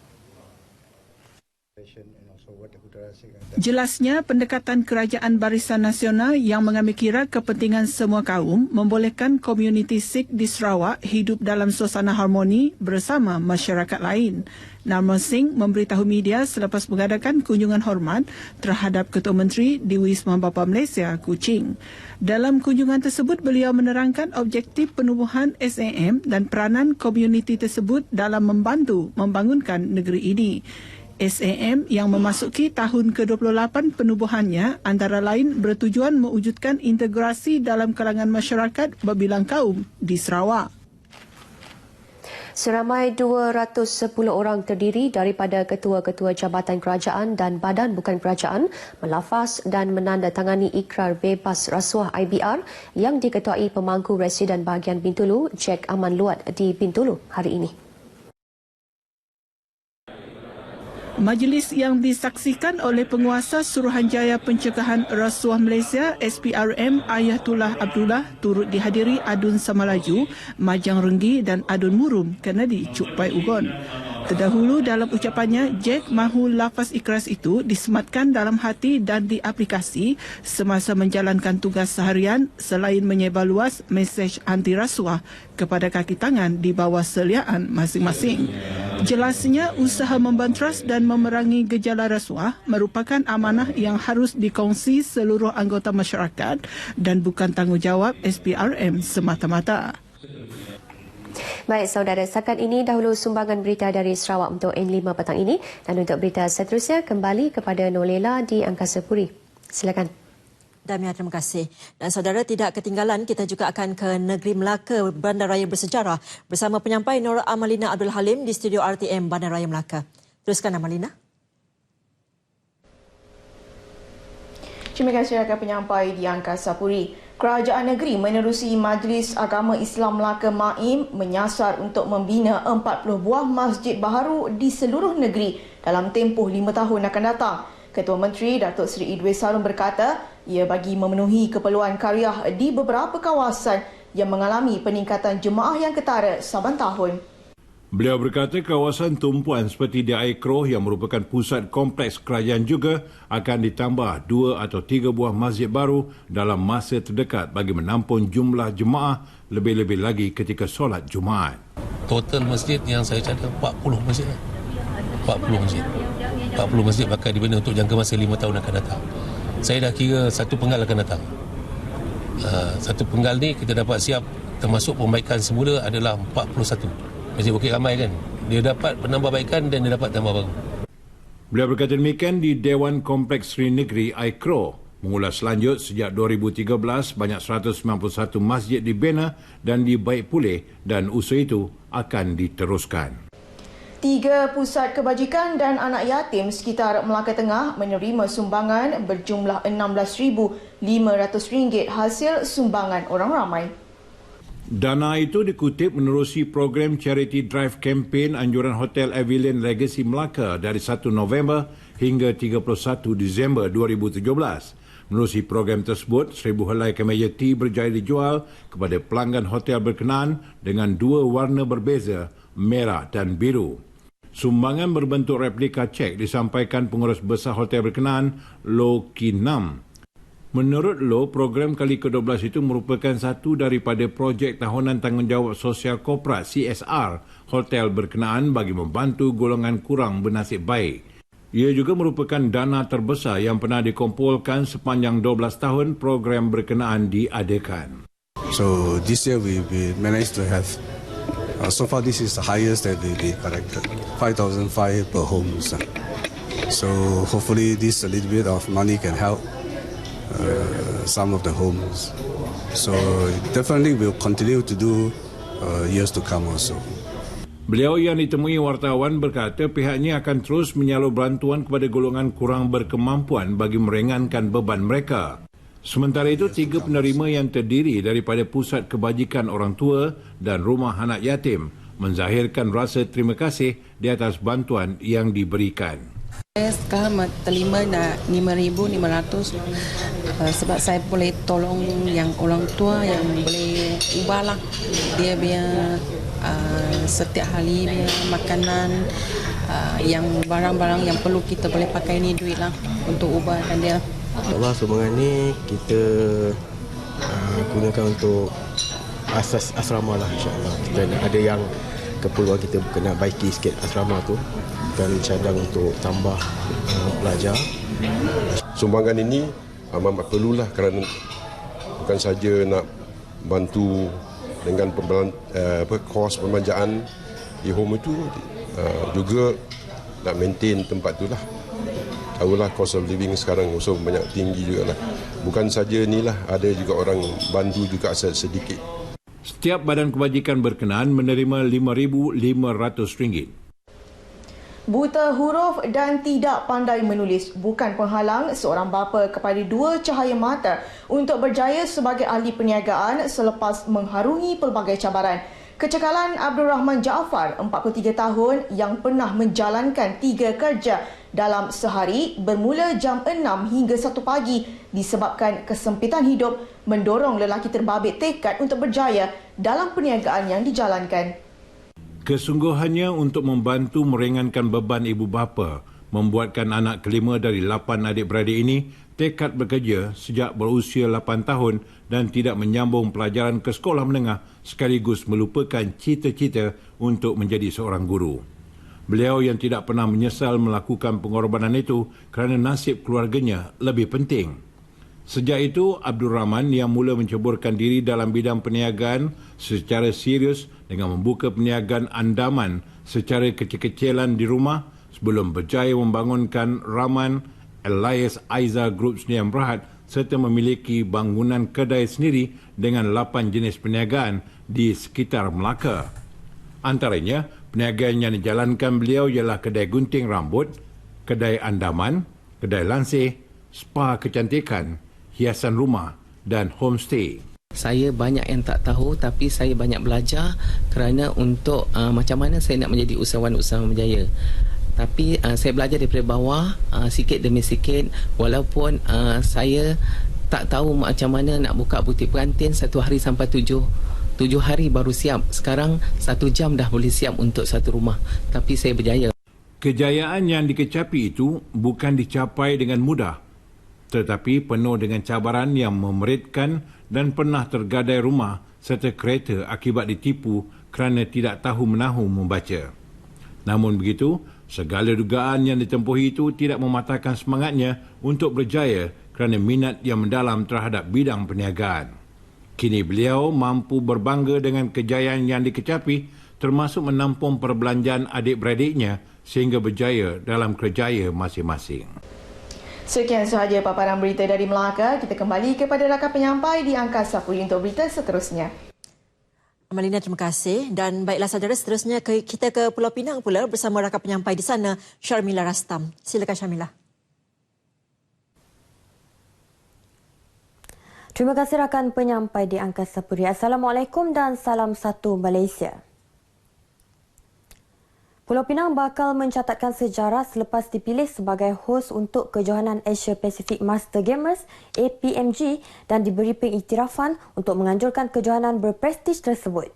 Jelasnya, pendekatan kerajaan Barisan Nasional yang mengambil kira kepentingan semua kaum membolehkan komuniti Sikh di Sarawak hidup dalam suasana harmoni bersama masyarakat lain. Narmal Singh memberitahu media selepas mengadakan kunjungan hormat terhadap Ketua Menteri di Wisma Bapa Malaysia, Kuching. Dalam kunjungan tersebut, beliau menerangkan objektif penubuhan SAM dan peranan komuniti tersebut dalam membantu membangunkan negeri ini. SAM yang memasuki tahun ke-28 penubuhannya antara lain bertujuan mewujudkan integrasi dalam kalangan masyarakat berbilang kaum di Sarawak. Seramai 210 orang terdiri daripada ketua-ketua jabatan kerajaan dan badan bukan kerajaan melafaz dan menandatangani ikrar bebas rasuah IBR yang diketuai pemangku Residen Bahagian Bintulu Jack Aman Luat di Bintulu hari ini. Majlis yang disaksikan oleh Penguasa Suruhanjaya Pencegahan Rasuah Malaysia SPRM Ayatullah Abdullah turut dihadiri Adun Samalaju, Majang Renggi dan Adun Murum Kennedy Cuk Pai Ugon. Terdahulu dalam ucapannya, Jack mahu lafaz ikhlas itu disematkan dalam hati dan di aplikasi semasa menjalankan tugas seharian selain menyebar luas mesej anti rasuah kepada kaki tangan di bawah seliaan masing-masing. Jelasnya, usaha membantras dan memerangi gejala rasuah merupakan amanah yang harus dikongsi seluruh anggota masyarakat dan bukan tanggungjawab SPRM semata-mata. Baik, saudara, setakat ini dahulu sumbangan berita dari Sarawak untuk N5 petang ini. Dan untuk berita seterusnya, kembali kepada Nolela di Angkasa Puri. Silakan. Damian, terima kasih. Dan saudara, tidak ketinggalan, kita juga akan ke negeri Melaka, Bandaraya Bersejarah bersama penyampai Nur Amalina Abdul Halim di studio RTM Bandaraya Melaka. Teruskan, Amalina. Terima kasih rakan penyampai di Angkasa Puri. Kerajaan negeri menerusi Majlis Agama Islam Melaka MAIM menyasar untuk membina 40 buah masjid baharu di seluruh negeri dalam tempoh 5 tahun akan datang. Ketua Menteri Datuk Seri Idris Harun berkata, ia bagi memenuhi keperluan karya di beberapa kawasan yang mengalami peningkatan jemaah yang ketara saban tahun. Beliau berkata kawasan tumpuan seperti di Aikro yang merupakan pusat kompleks kerajaan juga akan ditambah 2 atau 3 buah masjid baru dalam masa terdekat bagi menampung jumlah jemaah lebih-lebih lagi ketika solat Jumaat. Total masjid yang saya cari 40 masjid. 40 masjid. 40 masjid bakal dibina untuk jangka masa 5 tahun akan datang. Saya dah kira satu penggal akan datang. Satu penggal ni kita dapat siap termasuk pembaikan semula adalah 41. Masjid Bukit Ramai kan. Dia dapat penambahbaikan dan dia dapat tambah baru. Beliau berkata demikian di Dewan Kompleks Sri Negeri Aikro. Mengulas lanjut sejak 2013 banyak 191 masjid dibina dan dibaik pulih dan usaha itu akan diteruskan. 3 pusat kebajikan dan anak yatim sekitar Melaka Tengah menerima sumbangan berjumlah RM16,500 hasil sumbangan orang ramai. Dana itu dikutip menerusi program Charity Drive Campaign anjuran Hotel Avillion Legacy Melaka dari 1 November hingga 31 Disember 2017. Menerusi program tersebut, 1,000 helai kemeja tea berjaya dijual kepada pelanggan hotel berkenaan dengan 2 warna berbeza, merah dan biru. Sumbangan berbentuk replika cek disampaikan pengurus besar hotel berkenaan, Lo Kinam. Menurut Lo, program kali ke-12 itu merupakan satu daripada projek tahunan tanggungjawab sosial korporat CSR hotel berkenaan bagi membantu golongan kurang bernasib baik. Ia juga merupakan dana terbesar yang pernah dikumpulkan sepanjang 12 tahun program berkenaan diadakan. So this year we managed to have, so far this is the highest that we collected, 5,500 per home. So hopefully this a little bit of money can help some of the homes. So definitely we'll continue to do years to come also. Beliau yang ditemui wartawan berkata pihaknya akan terus menyalur bantuan kepada golongan kurang berkemampuan bagi meringankan beban mereka. Sementara itu, 3 penerima yang terdiri daripada Pusat Kebajikan Orang Tua dan Rumah Anak Yatim menzahirkan rasa terima kasih di atas bantuan yang diberikan. Saya sekarang terima nak 5,500 sebab saya boleh tolong yang orang tua yang boleh ubahlah dia biar setiap hari dia makanan yang barang-barang yang perlu kita boleh pakai ni duit lah untuk ubahkan dia. InsyaAllah sumbangan ni kita gunakan untuk asas asrama lah insyaAllah. Kita ada yang keperluan kita kena baiki sikit asrama tu dan cadang untuk tambah pelajar. Sumbangan ini amat perlulah kerana bukan saja nak bantu dengan kos pembelanjaan di home itu, juga nak maintain tempat tu lah. Tahulah cost of living sekarang so banyak tinggi juga lah. Bukan saja ni lah, ada juga orang bantu juga sedikit. Setiap badan kebajikan berkenaan menerima RM5,500. Buta huruf dan tidak pandai menulis bukan penghalang seorang bapa kepada 2 cahaya mata untuk berjaya sebagai ahli perniagaan selepas mengharungi pelbagai cabaran. Kecekalan Abdul Rahman Jaafar, 43 tahun yang pernah menjalankan 3 kerja dalam sehari bermula jam 6 hingga 1 pagi disebabkan kesempitan hidup mendorong lelaki terbabit tekad untuk berjaya dalam perniagaan yang dijalankan. Kesungguhannya untuk membantu meringankan beban ibu bapa membuatkan anak kelima dari 8 adik-beradik ini tekad bekerja sejak berusia 8 tahun dan tidak menyambung pelajaran ke sekolah menengah sekaligus melupakan cita-cita untuk menjadi seorang guru. Beliau yang tidak pernah menyesal melakukan pengorbanan itu kerana nasib keluarganya lebih penting. Sejak itu, Abdul Rahman yang mula menceburkan diri dalam bidang perniagaan secara serius dengan membuka perniagaan andaman secara kecil-kecilan di rumah sebelum berjaya membangunkan Rahman Elias Aiza Group Sdn Bhd serta memiliki bangunan kedai sendiri dengan 8 jenis perniagaan di sekitar Melaka. Antaranya, perniagaan yang dijalankan beliau ialah kedai gunting rambut, kedai andaman, kedai lansir, spa kecantikan, hiasan rumah dan homestay. Saya banyak yang tak tahu tapi saya banyak belajar kerana untuk macam mana saya nak menjadi usahawan berjaya. Tapi saya belajar daripada bawah sikit demi sikit walaupun saya tak tahu macam mana nak buka butik pengantin 1 hari sampai 7 7 hari baru siap. Sekarang 1 jam dah boleh siap untuk satu rumah. Tapi saya berjaya. Kejayaan yang dikecapi itu bukan dicapai dengan mudah, tetapi penuh dengan cabaran yang memeritkan dan pernah tergadai rumah serta kereta akibat ditipu kerana tidak tahu menahu membaca. Namun begitu, segala dugaan yang ditempuhi itu tidak mematahkan semangatnya untuk berjaya kerana minat yang mendalam terhadap bidang perniagaan. Kini beliau mampu berbangga dengan kejayaan yang dikecapi, termasuk menampung perbelanjaan adik-beradiknya sehingga berjaya dalam kerjaya masing-masing. Sekian sahaja paparan berita dari Melaka. Kita kembali kepada rakan penyampai di Angkasa Puri untuk berita seterusnya. Amalina, terima kasih. Dan baiklah saudara, seterusnya kita ke Pulau Pinang pula bersama rakan penyampai di sana, Syarmila Rastam. Silakan Syarmila. Terima kasih rakan penyampai di Angkasa Puri. Assalamualaikum dan salam satu Malaysia. Pulau Pinang bakal mencatatkan sejarah selepas dipilih sebagai hos untuk Kejohanan Asia Pacific Master Gamers APMG dan diberi pengiktirafan untuk menganjurkan kejohanan berprestij tersebut.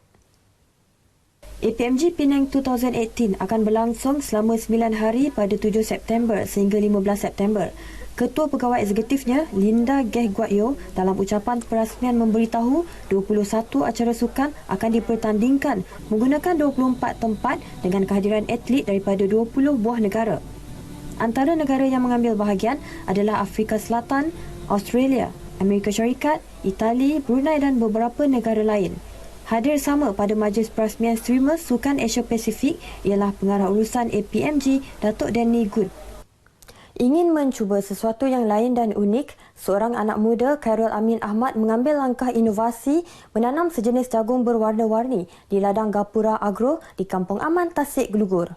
APMG Penang 2018 akan berlangsung selama 9 hari pada 7 September sehingga 15 September. Ketua Pegawai Eksekutifnya, Linda Geh Guat Yeoh, dalam ucapan perasmian memberitahu 21 acara sukan akan dipertandingkan menggunakan 24 tempat dengan kehadiran atlet daripada 20 buah negara. Antara negara yang mengambil bahagian adalah Afrika Selatan, Australia, Amerika Syarikat, Itali, Brunei dan beberapa negara lain. Hadir sama pada majlis perasmian streamer Sukan Asia Pasifik ialah pengarah urusan APMG, Datuk Danny Good. Ingin mencuba sesuatu yang lain dan unik, seorang anak muda, Khairul Amin Ahmad, mengambil langkah inovasi menanam sejenis jagung berwarna-warni di ladang Gapura Agro di Kampung Aman, Tasik Gelugur.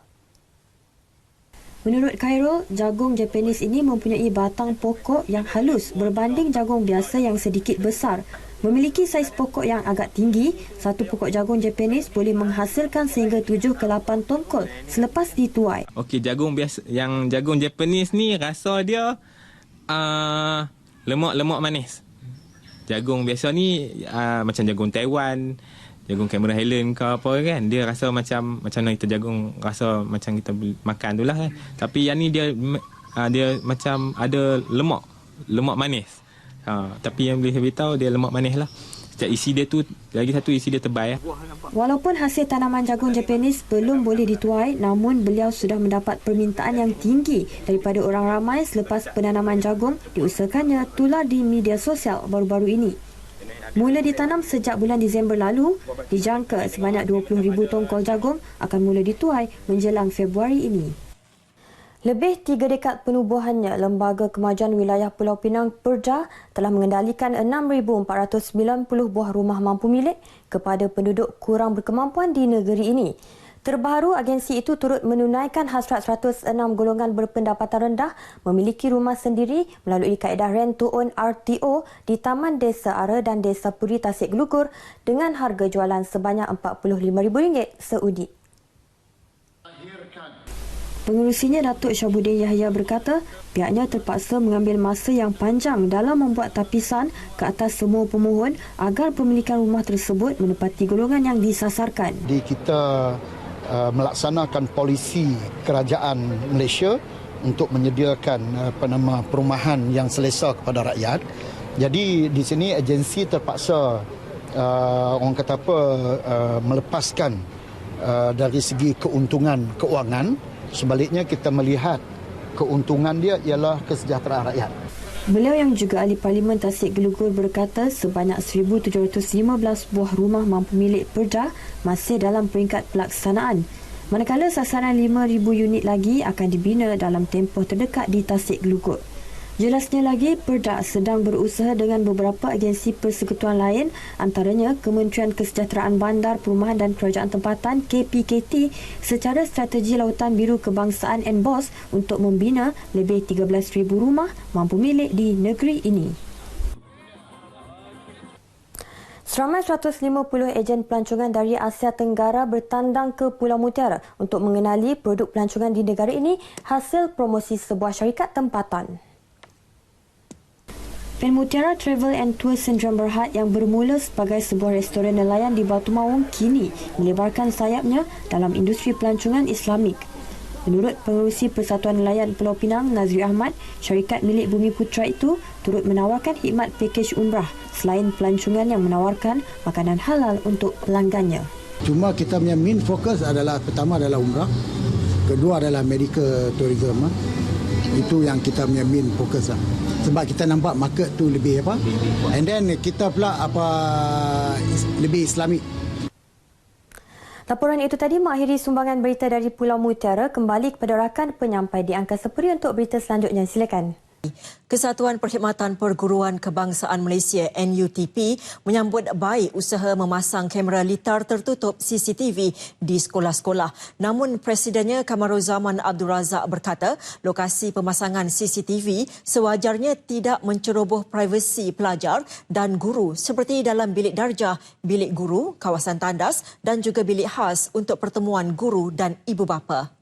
Menurut Khairul, jagung Japanese ini mempunyai batang pokok yang halus berbanding jagung biasa yang sedikit besar. Memiliki saiz pokok yang agak tinggi, satu pokok jagung Japanese boleh menghasilkan sehingga 7 ke 8 tongkol selepas dituai. Okey, jagung biasa, yang jagung Japanese ni rasa dia lemak-lemak manis. Jagung biasa ni macam jagung Taiwan, jagung Cameron Highland ke apa kan, dia rasa macam mana kita jagung rasa macam kita makan tu lah kan. Tapi yang ni dia macam ada lemak manis. Tapi yang boleh saya beritahu dia lemak manis lah. Setiap isi dia tu, lagi satu isi dia tebal. Walaupun hasil tanaman jagung Japanese belum boleh dituai, namun beliau sudah mendapat permintaan yang tinggi daripada orang ramai selepas penanaman jagung diusahakannya tular di media sosial baru-baru ini. Mula ditanam sejak bulan Disember lalu, dijangka sebanyak 20,000 tongkol jagung akan mula dituai menjelang Februari ini. Lebih 3 dekad penubuhannya, Lembaga Kemajuan Wilayah Pulau Pinang Perja telah mengendalikan 6,490 buah rumah mampu milik kepada penduduk kurang berkemampuan di negeri ini. Terbaru, agensi itu turut menunaikan hasrat 106 golongan berpendapatan rendah memiliki rumah sendiri melalui kaedah Rent to Own RTO di Taman Desa Ara dan Desa Puri Tasik Gelugur dengan harga jualan sebanyak RM45,000 seunit. Pengurusinya Datuk Syabuddin Yahya berkata, pihaknya terpaksa mengambil masa yang panjang dalam membuat tapisan ke atas semua pemohon agar pemilikan rumah tersebut menepati golongan yang disasarkan. Kita melaksanakan polisi kerajaan Malaysia untuk menyediakan perumahan yang selesa kepada rakyat. Jadi di sini agensi terpaksa melepaskan dari segi keuntungan keuangan. Sebaliknya kita melihat keuntungan dia ialah kesejahteraan rakyat. Beliau yang juga ahli Parlimen Tasik Gelugur berkata sebanyak 1,715 buah rumah mampu milik Perja masih dalam peringkat pelaksanaan. Manakala sasaran 5,000 unit lagi akan dibina dalam tempoh terdekat di Tasik Gelugur. Jelasnya lagi, Perja sedang berusaha dengan beberapa agensi persekutuan lain, antaranya Kementerian Kesejahteraan Bandar, Perumahan dan Kerajaan Tempatan KPKT secara strategi Lautan Biru Kebangsaan NBOS untuk membina lebih 13,000 rumah mampu milik di negeri ini. Seramai 150 ejen pelancongan dari Asia Tenggara bertandang ke Pulau Mutiara untuk mengenali produk pelancongan di negara ini hasil promosi sebuah syarikat tempatan. Pen Mutiara Travel and Tour Sdn Berhad yang bermula sebagai sebuah restoran nelayan di Batu Mawung kini melebarkan sayapnya dalam industri pelancongan Islamik. Menurut Pengerusi Persatuan Nelayan Pulau Pinang, Nazri Ahmad, syarikat milik Bumi Putra itu turut menawarkan khidmat pakej umrah selain pelancongan yang menawarkan makanan halal untuk pelanggannya. Cuma kita punya main fokus adalah pertama adalah umrah, kedua adalah medical tourism. Itu yang kita punya main fokus lah. Sebab kita nampak market tu lebih apa, and then kita pula lebih Islamik. Laporan itu tadi mengakhiri sumbangan berita dari Pulau Mutiara. Kembali kepada rakan penyampai di Angkasa Puri untuk berita selanjutnya. Silakan. Kesatuan Perkhidmatan Perguruan Kebangsaan Malaysia NUTP menyambut baik usaha memasang kamera litar tertutup CCTV di sekolah-sekolah. Namun Presidennya Kamaruzaman Abdul Razak berkata lokasi pemasangan CCTV sewajarnya tidak menceroboh privasi pelajar dan guru seperti dalam bilik darjah, bilik guru, kawasan tandas dan juga bilik khas untuk pertemuan guru dan ibu bapa.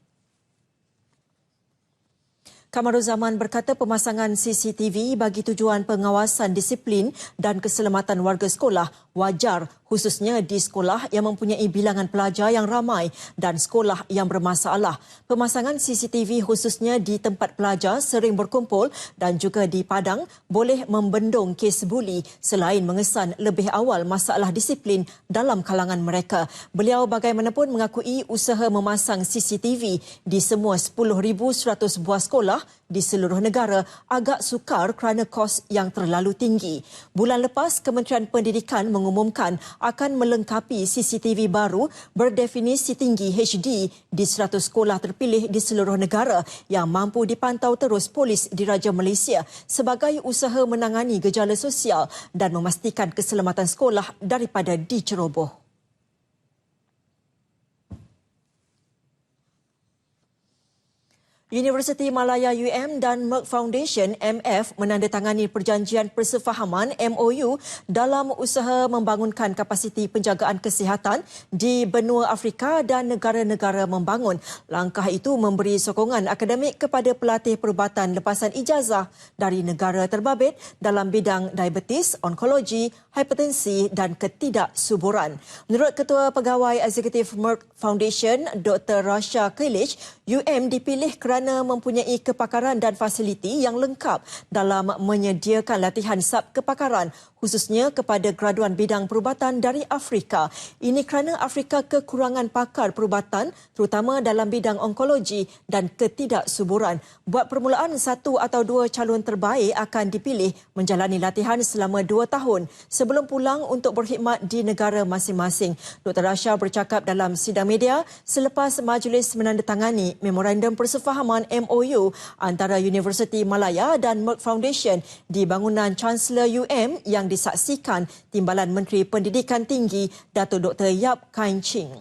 Kamaruzaman berkata pemasangan CCTV bagi tujuan pengawasan disiplin dan keselamatan warga sekolah wajar, khususnya di sekolah yang mempunyai bilangan pelajar yang ramai dan sekolah yang bermasalah. Pemasangan CCTV khususnya di tempat pelajar sering berkumpul dan juga di padang boleh membendung kes buli selain mengesan lebih awal masalah disiplin dalam kalangan mereka. Beliau bagaimanapun mengakui usaha memasang CCTV di semua 10,100 buah sekolah di seluruh negara agak sukar kerana kos yang terlalu tinggi. Bulan lepas, Kementerian Pendidikan mengumumkan akan melengkapi CCTV baru berdefinisi tinggi HD di 100 sekolah terpilih di seluruh negara yang mampu dipantau terus polis Diraja Malaysia sebagai usaha menangani gejala sosial dan memastikan keselamatan sekolah daripada diceroboh. Universiti Malaya UM dan Merck Foundation MF menandatangani perjanjian persefahaman MOU dalam usaha membangunkan kapasiti penjagaan kesihatan di benua Afrika dan negara-negara membangun. Langkah itu memberi sokongan akademik kepada pelatih perubatan lepasan ijazah dari negara terbabit dalam bidang diabetes, onkologi, hipertensi dan ketidaksuburan. Menurut Ketua Pegawai Eksekutif Merck Foundation, Dr. Rasha Kilic, UM dipilih kerana mempunyai kepakaran dan fasiliti yang lengkap dalam menyediakan latihan sub kepakaran khususnya kepada graduan bidang perubatan dari Afrika. Ini kerana Afrika kekurangan pakar perubatan terutama dalam bidang onkologi dan ketidaksuburan. Buat permulaan, 1 atau 2 calon terbaik akan dipilih menjalani latihan selama 2 tahun sebelum pulang untuk berkhidmat di negara masing-masing. Dr. Rasha bercakap dalam sidang media selepas majlis menandatangani memorandum persefahaman MOU antara Universiti Malaya dan Merck Foundation di bangunan Chancellor UM yang disaksikan Timbalan Menteri Pendidikan Tinggi Dato' Dr. Yap Kain Ching.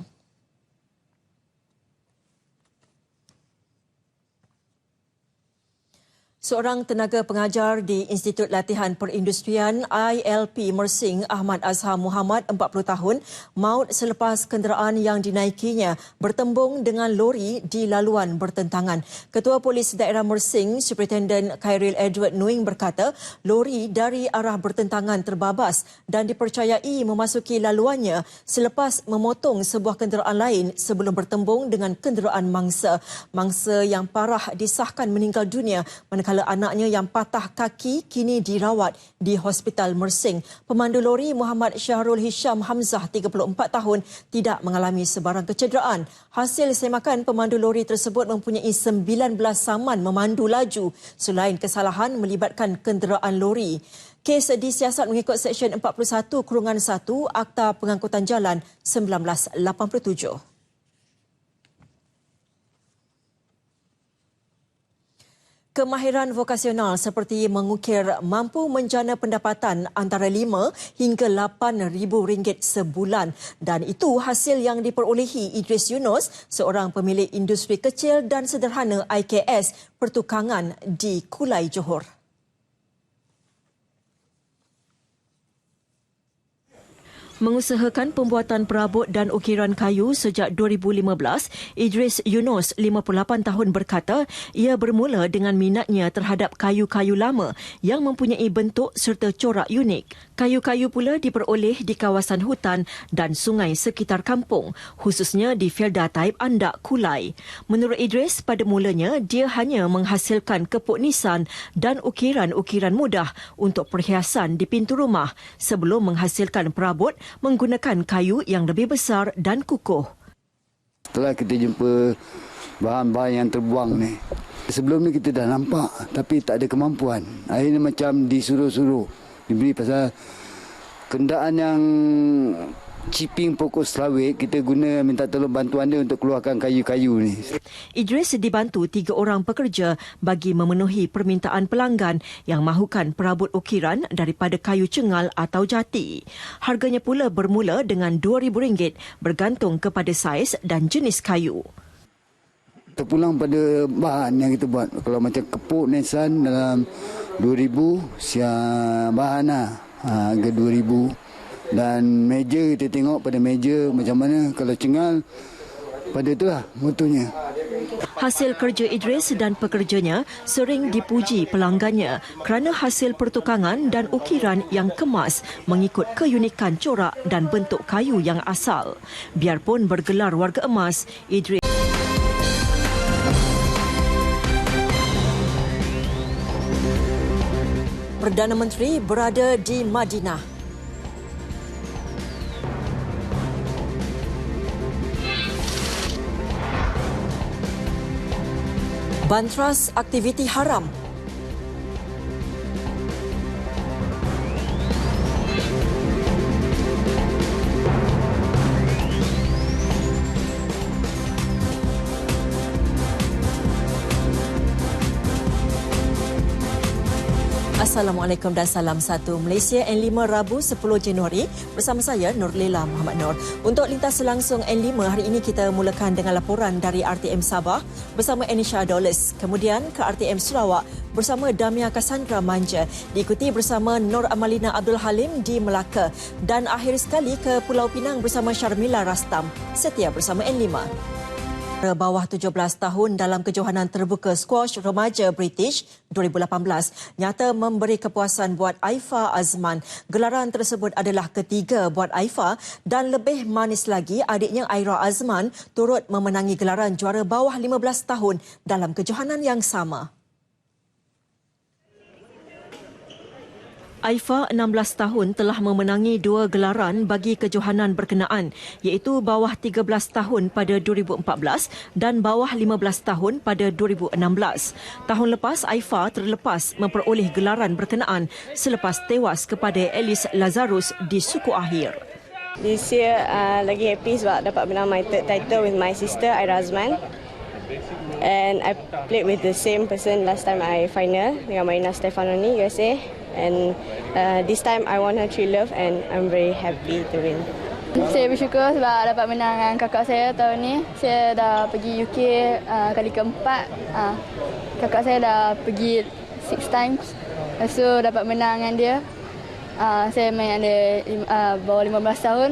Seorang tenaga pengajar di Institut Latihan Perindustrian ILP Mersing, Ahmad Azhar Muhammad, 40 tahun, maut selepas kenderaan yang dinaikinya bertembung dengan lori di laluan bertentangan. Ketua Polis Daerah Mersing, Superintendent Khairil Edward Nuing berkata, lori dari arah bertentangan terbabas dan dipercayai memasuki laluannya selepas memotong sebuah kenderaan lain sebelum bertembung dengan kenderaan mangsa. Mangsa yang parah disahkan meninggal dunia manakala anaknya yang patah kaki kini dirawat di Hospital Mersing. Pemandu lori Muhammad Syahrul Hisham Hamzah, 34 tahun, tidak mengalami sebarang kecederaan. Hasil semakan, pemandu lori tersebut mempunyai 19 saman memandu laju selain kesalahan melibatkan kenderaan lori. Kes disiasat mengikut Seksyen 41-1 Akta Pengangkutan Jalan 1987. Kemahiran vokasional seperti mengukir mampu menjana pendapatan antara 5 hingga RM8,000 sebulan dan itu hasil yang diperolehi Idris Yunus, seorang pemilik industri kecil dan sederhana IKS pertukangan di Kulai Johor. Mengusahakan pembuatan perabot dan ukiran kayu sejak 2015, Idris Yunus, 58 tahun berkata ia bermula dengan minatnya terhadap kayu-kayu lama yang mempunyai bentuk serta corak unik. Kayu-kayu pula diperoleh di kawasan hutan dan sungai sekitar kampung, khususnya di Felda Taib Andak, Kulai. Menurut Idris, pada mulanya dia hanya menghasilkan kepuk nisan dan ukiran-ukiran mudah untuk perhiasan di pintu rumah sebelum menghasilkan perabot menggunakan kayu yang lebih besar dan kukuh. Setelah kita jumpa bahan-bahan yang terbuang ni, sebelum ni kita dah nampak tapi tak ada kemampuan. Akhirnya macam disuruh-suruh, diberi pasal kendaan yang chipping pokok selawik, kita guna minta tolong bantuan dia untuk keluarkan kayu-kayu ni. Idris dibantu 3 orang pekerja bagi memenuhi permintaan pelanggan yang mahukan perabot ukiran daripada kayu cengal atau jati. Harganya pula bermula dengan RM2,000 bergantung kepada saiz dan jenis kayu. Terpulang pada bahan yang kita buat. Kalau macam kepuk nisan dalam RM2,000, siap bahan lah, harga RM2,000. Dan meja kita tengok pada meja macam mana, kalau cengal pada itulah mutunya. Hasil kerja Idris dan pekerjanya sering dipuji pelanggannya kerana hasil pertukangan dan ukiran yang kemas mengikut keunikan corak dan bentuk kayu yang asal. Biarpun bergelar warga emas, Idris Perdana Menteri berada di Madinah. Bantras aktiviti haram. Assalamualaikum dan salam satu Malaysia N5 Rabu 10 Januari bersama saya Nurlila Muhammad Nur. Untuk lintas langsung N5 hari ini kita mulakan dengan laporan dari RTM Sabah bersama Anisha Dolis, kemudian ke RTM Sarawak bersama Damia Cassandra Manja, diikuti bersama Nur Amalina Abdul Halim di Melaka dan akhir sekali ke Pulau Pinang bersama Sharmila Rastam. Setia bersama N5. Bawah 17 tahun dalam kejohanan terbuka squash remaja British 2018 nyata memberi kepuasan buat Aifa Azman. Gelaran tersebut adalah ketiga buat Aifa dan lebih manis lagi adiknya Aira Azman turut memenangi gelaran juara bawah 15 tahun dalam kejohanan yang sama. Aifa, 16 tahun, telah memenangi 2 gelaran bagi kejohanan berkenaan iaitu bawah 13 tahun pada 2014 dan bawah 15 tahun pada 2016. Tahun lepas, Aifa terlepas memperoleh gelaran berkenaan selepas tewas kepada Alice Lazarus di suku akhir. This year, lagi happy sebab dapat menang my third title with my sister Aira Azman. And I played with the same person last time I final dengan Marina Stefanoni, USA. And this time I won her 3 love and I'm very happy to win. Saya bersyukur sebab dapat menang dengan kakak saya tahun ni. Saya dah pergi UK kali keempat. Kakak saya dah pergi 6 times. Lepas tu dapat menang dengan dia. Saya main ada bawah 15 tahun.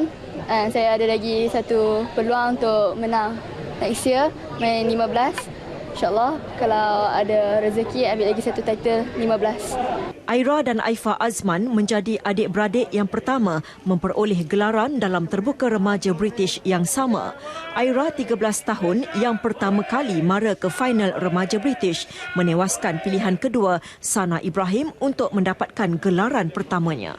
Saya ada lagi satu peluang untuk menang next year, main 15. InsyaAllah kalau ada rezeki ambil lagi satu title 15. Aira dan Aifa Azman menjadi adik-beradik yang pertama memperoleh gelaran dalam terbuka remaja British yang sama. Aira 13 tahun yang pertama kali mara ke final remaja British menewaskan pilihan kedua Sana Ibrahim untuk mendapatkan gelaran pertamanya.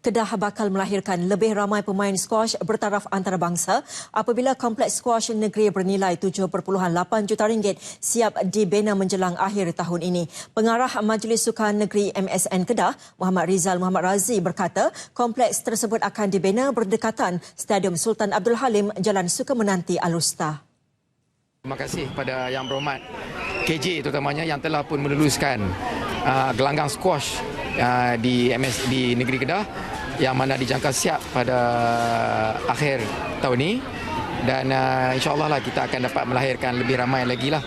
Kedah bakal melahirkan lebih ramai pemain squash bertaraf antarabangsa apabila kompleks squash negeri bernilai RM7.8 juta siap dibina menjelang akhir tahun ini. Pengarah Majlis Sukan Negeri MSN Kedah, Muhammad Rizal Muhammad Razi berkata, kompleks tersebut akan dibina berdekatan Stadium Sultan Abdul Halim, Jalan Sukemenanti, Alusta. Terima kasih kepada Yang Berhormat KJ terutamanya yang telah pun meluluskan gelanggang squash di negeri Kedah yang mana dijangka siap pada akhir tahun ini dan insyaAllah lah kita akan dapat melahirkan lebih ramai lagi lah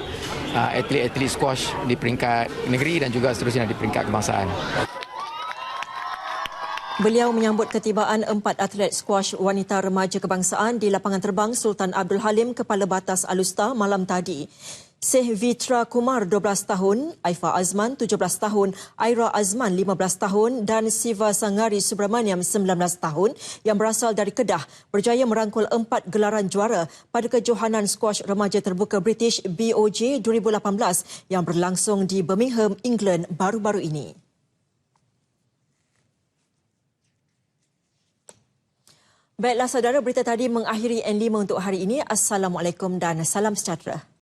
atlet-atlet squash di peringkat negeri dan juga seterusnya di peringkat kebangsaan. Beliau menyambut ketibaan 4 atlet skuash wanita remaja kebangsaan di lapangan terbang Sultan Abdul Halim Kepala Batas Alusta malam tadi. Syekh Vitra Kumar 12 tahun, Aifa Azman 17 tahun, Aira Azman 15 tahun dan Siva Sangari Subramaniam 19 tahun yang berasal dari Kedah berjaya merangkul 4 gelaran juara pada kejohanan skuash remaja terbuka British BOJ 2018 yang berlangsung di Birmingham, England baru-baru ini. Baiklah saudara, berita tadi mengakhiri N5 untuk hari ini. Assalamualaikum dan salam sejahtera.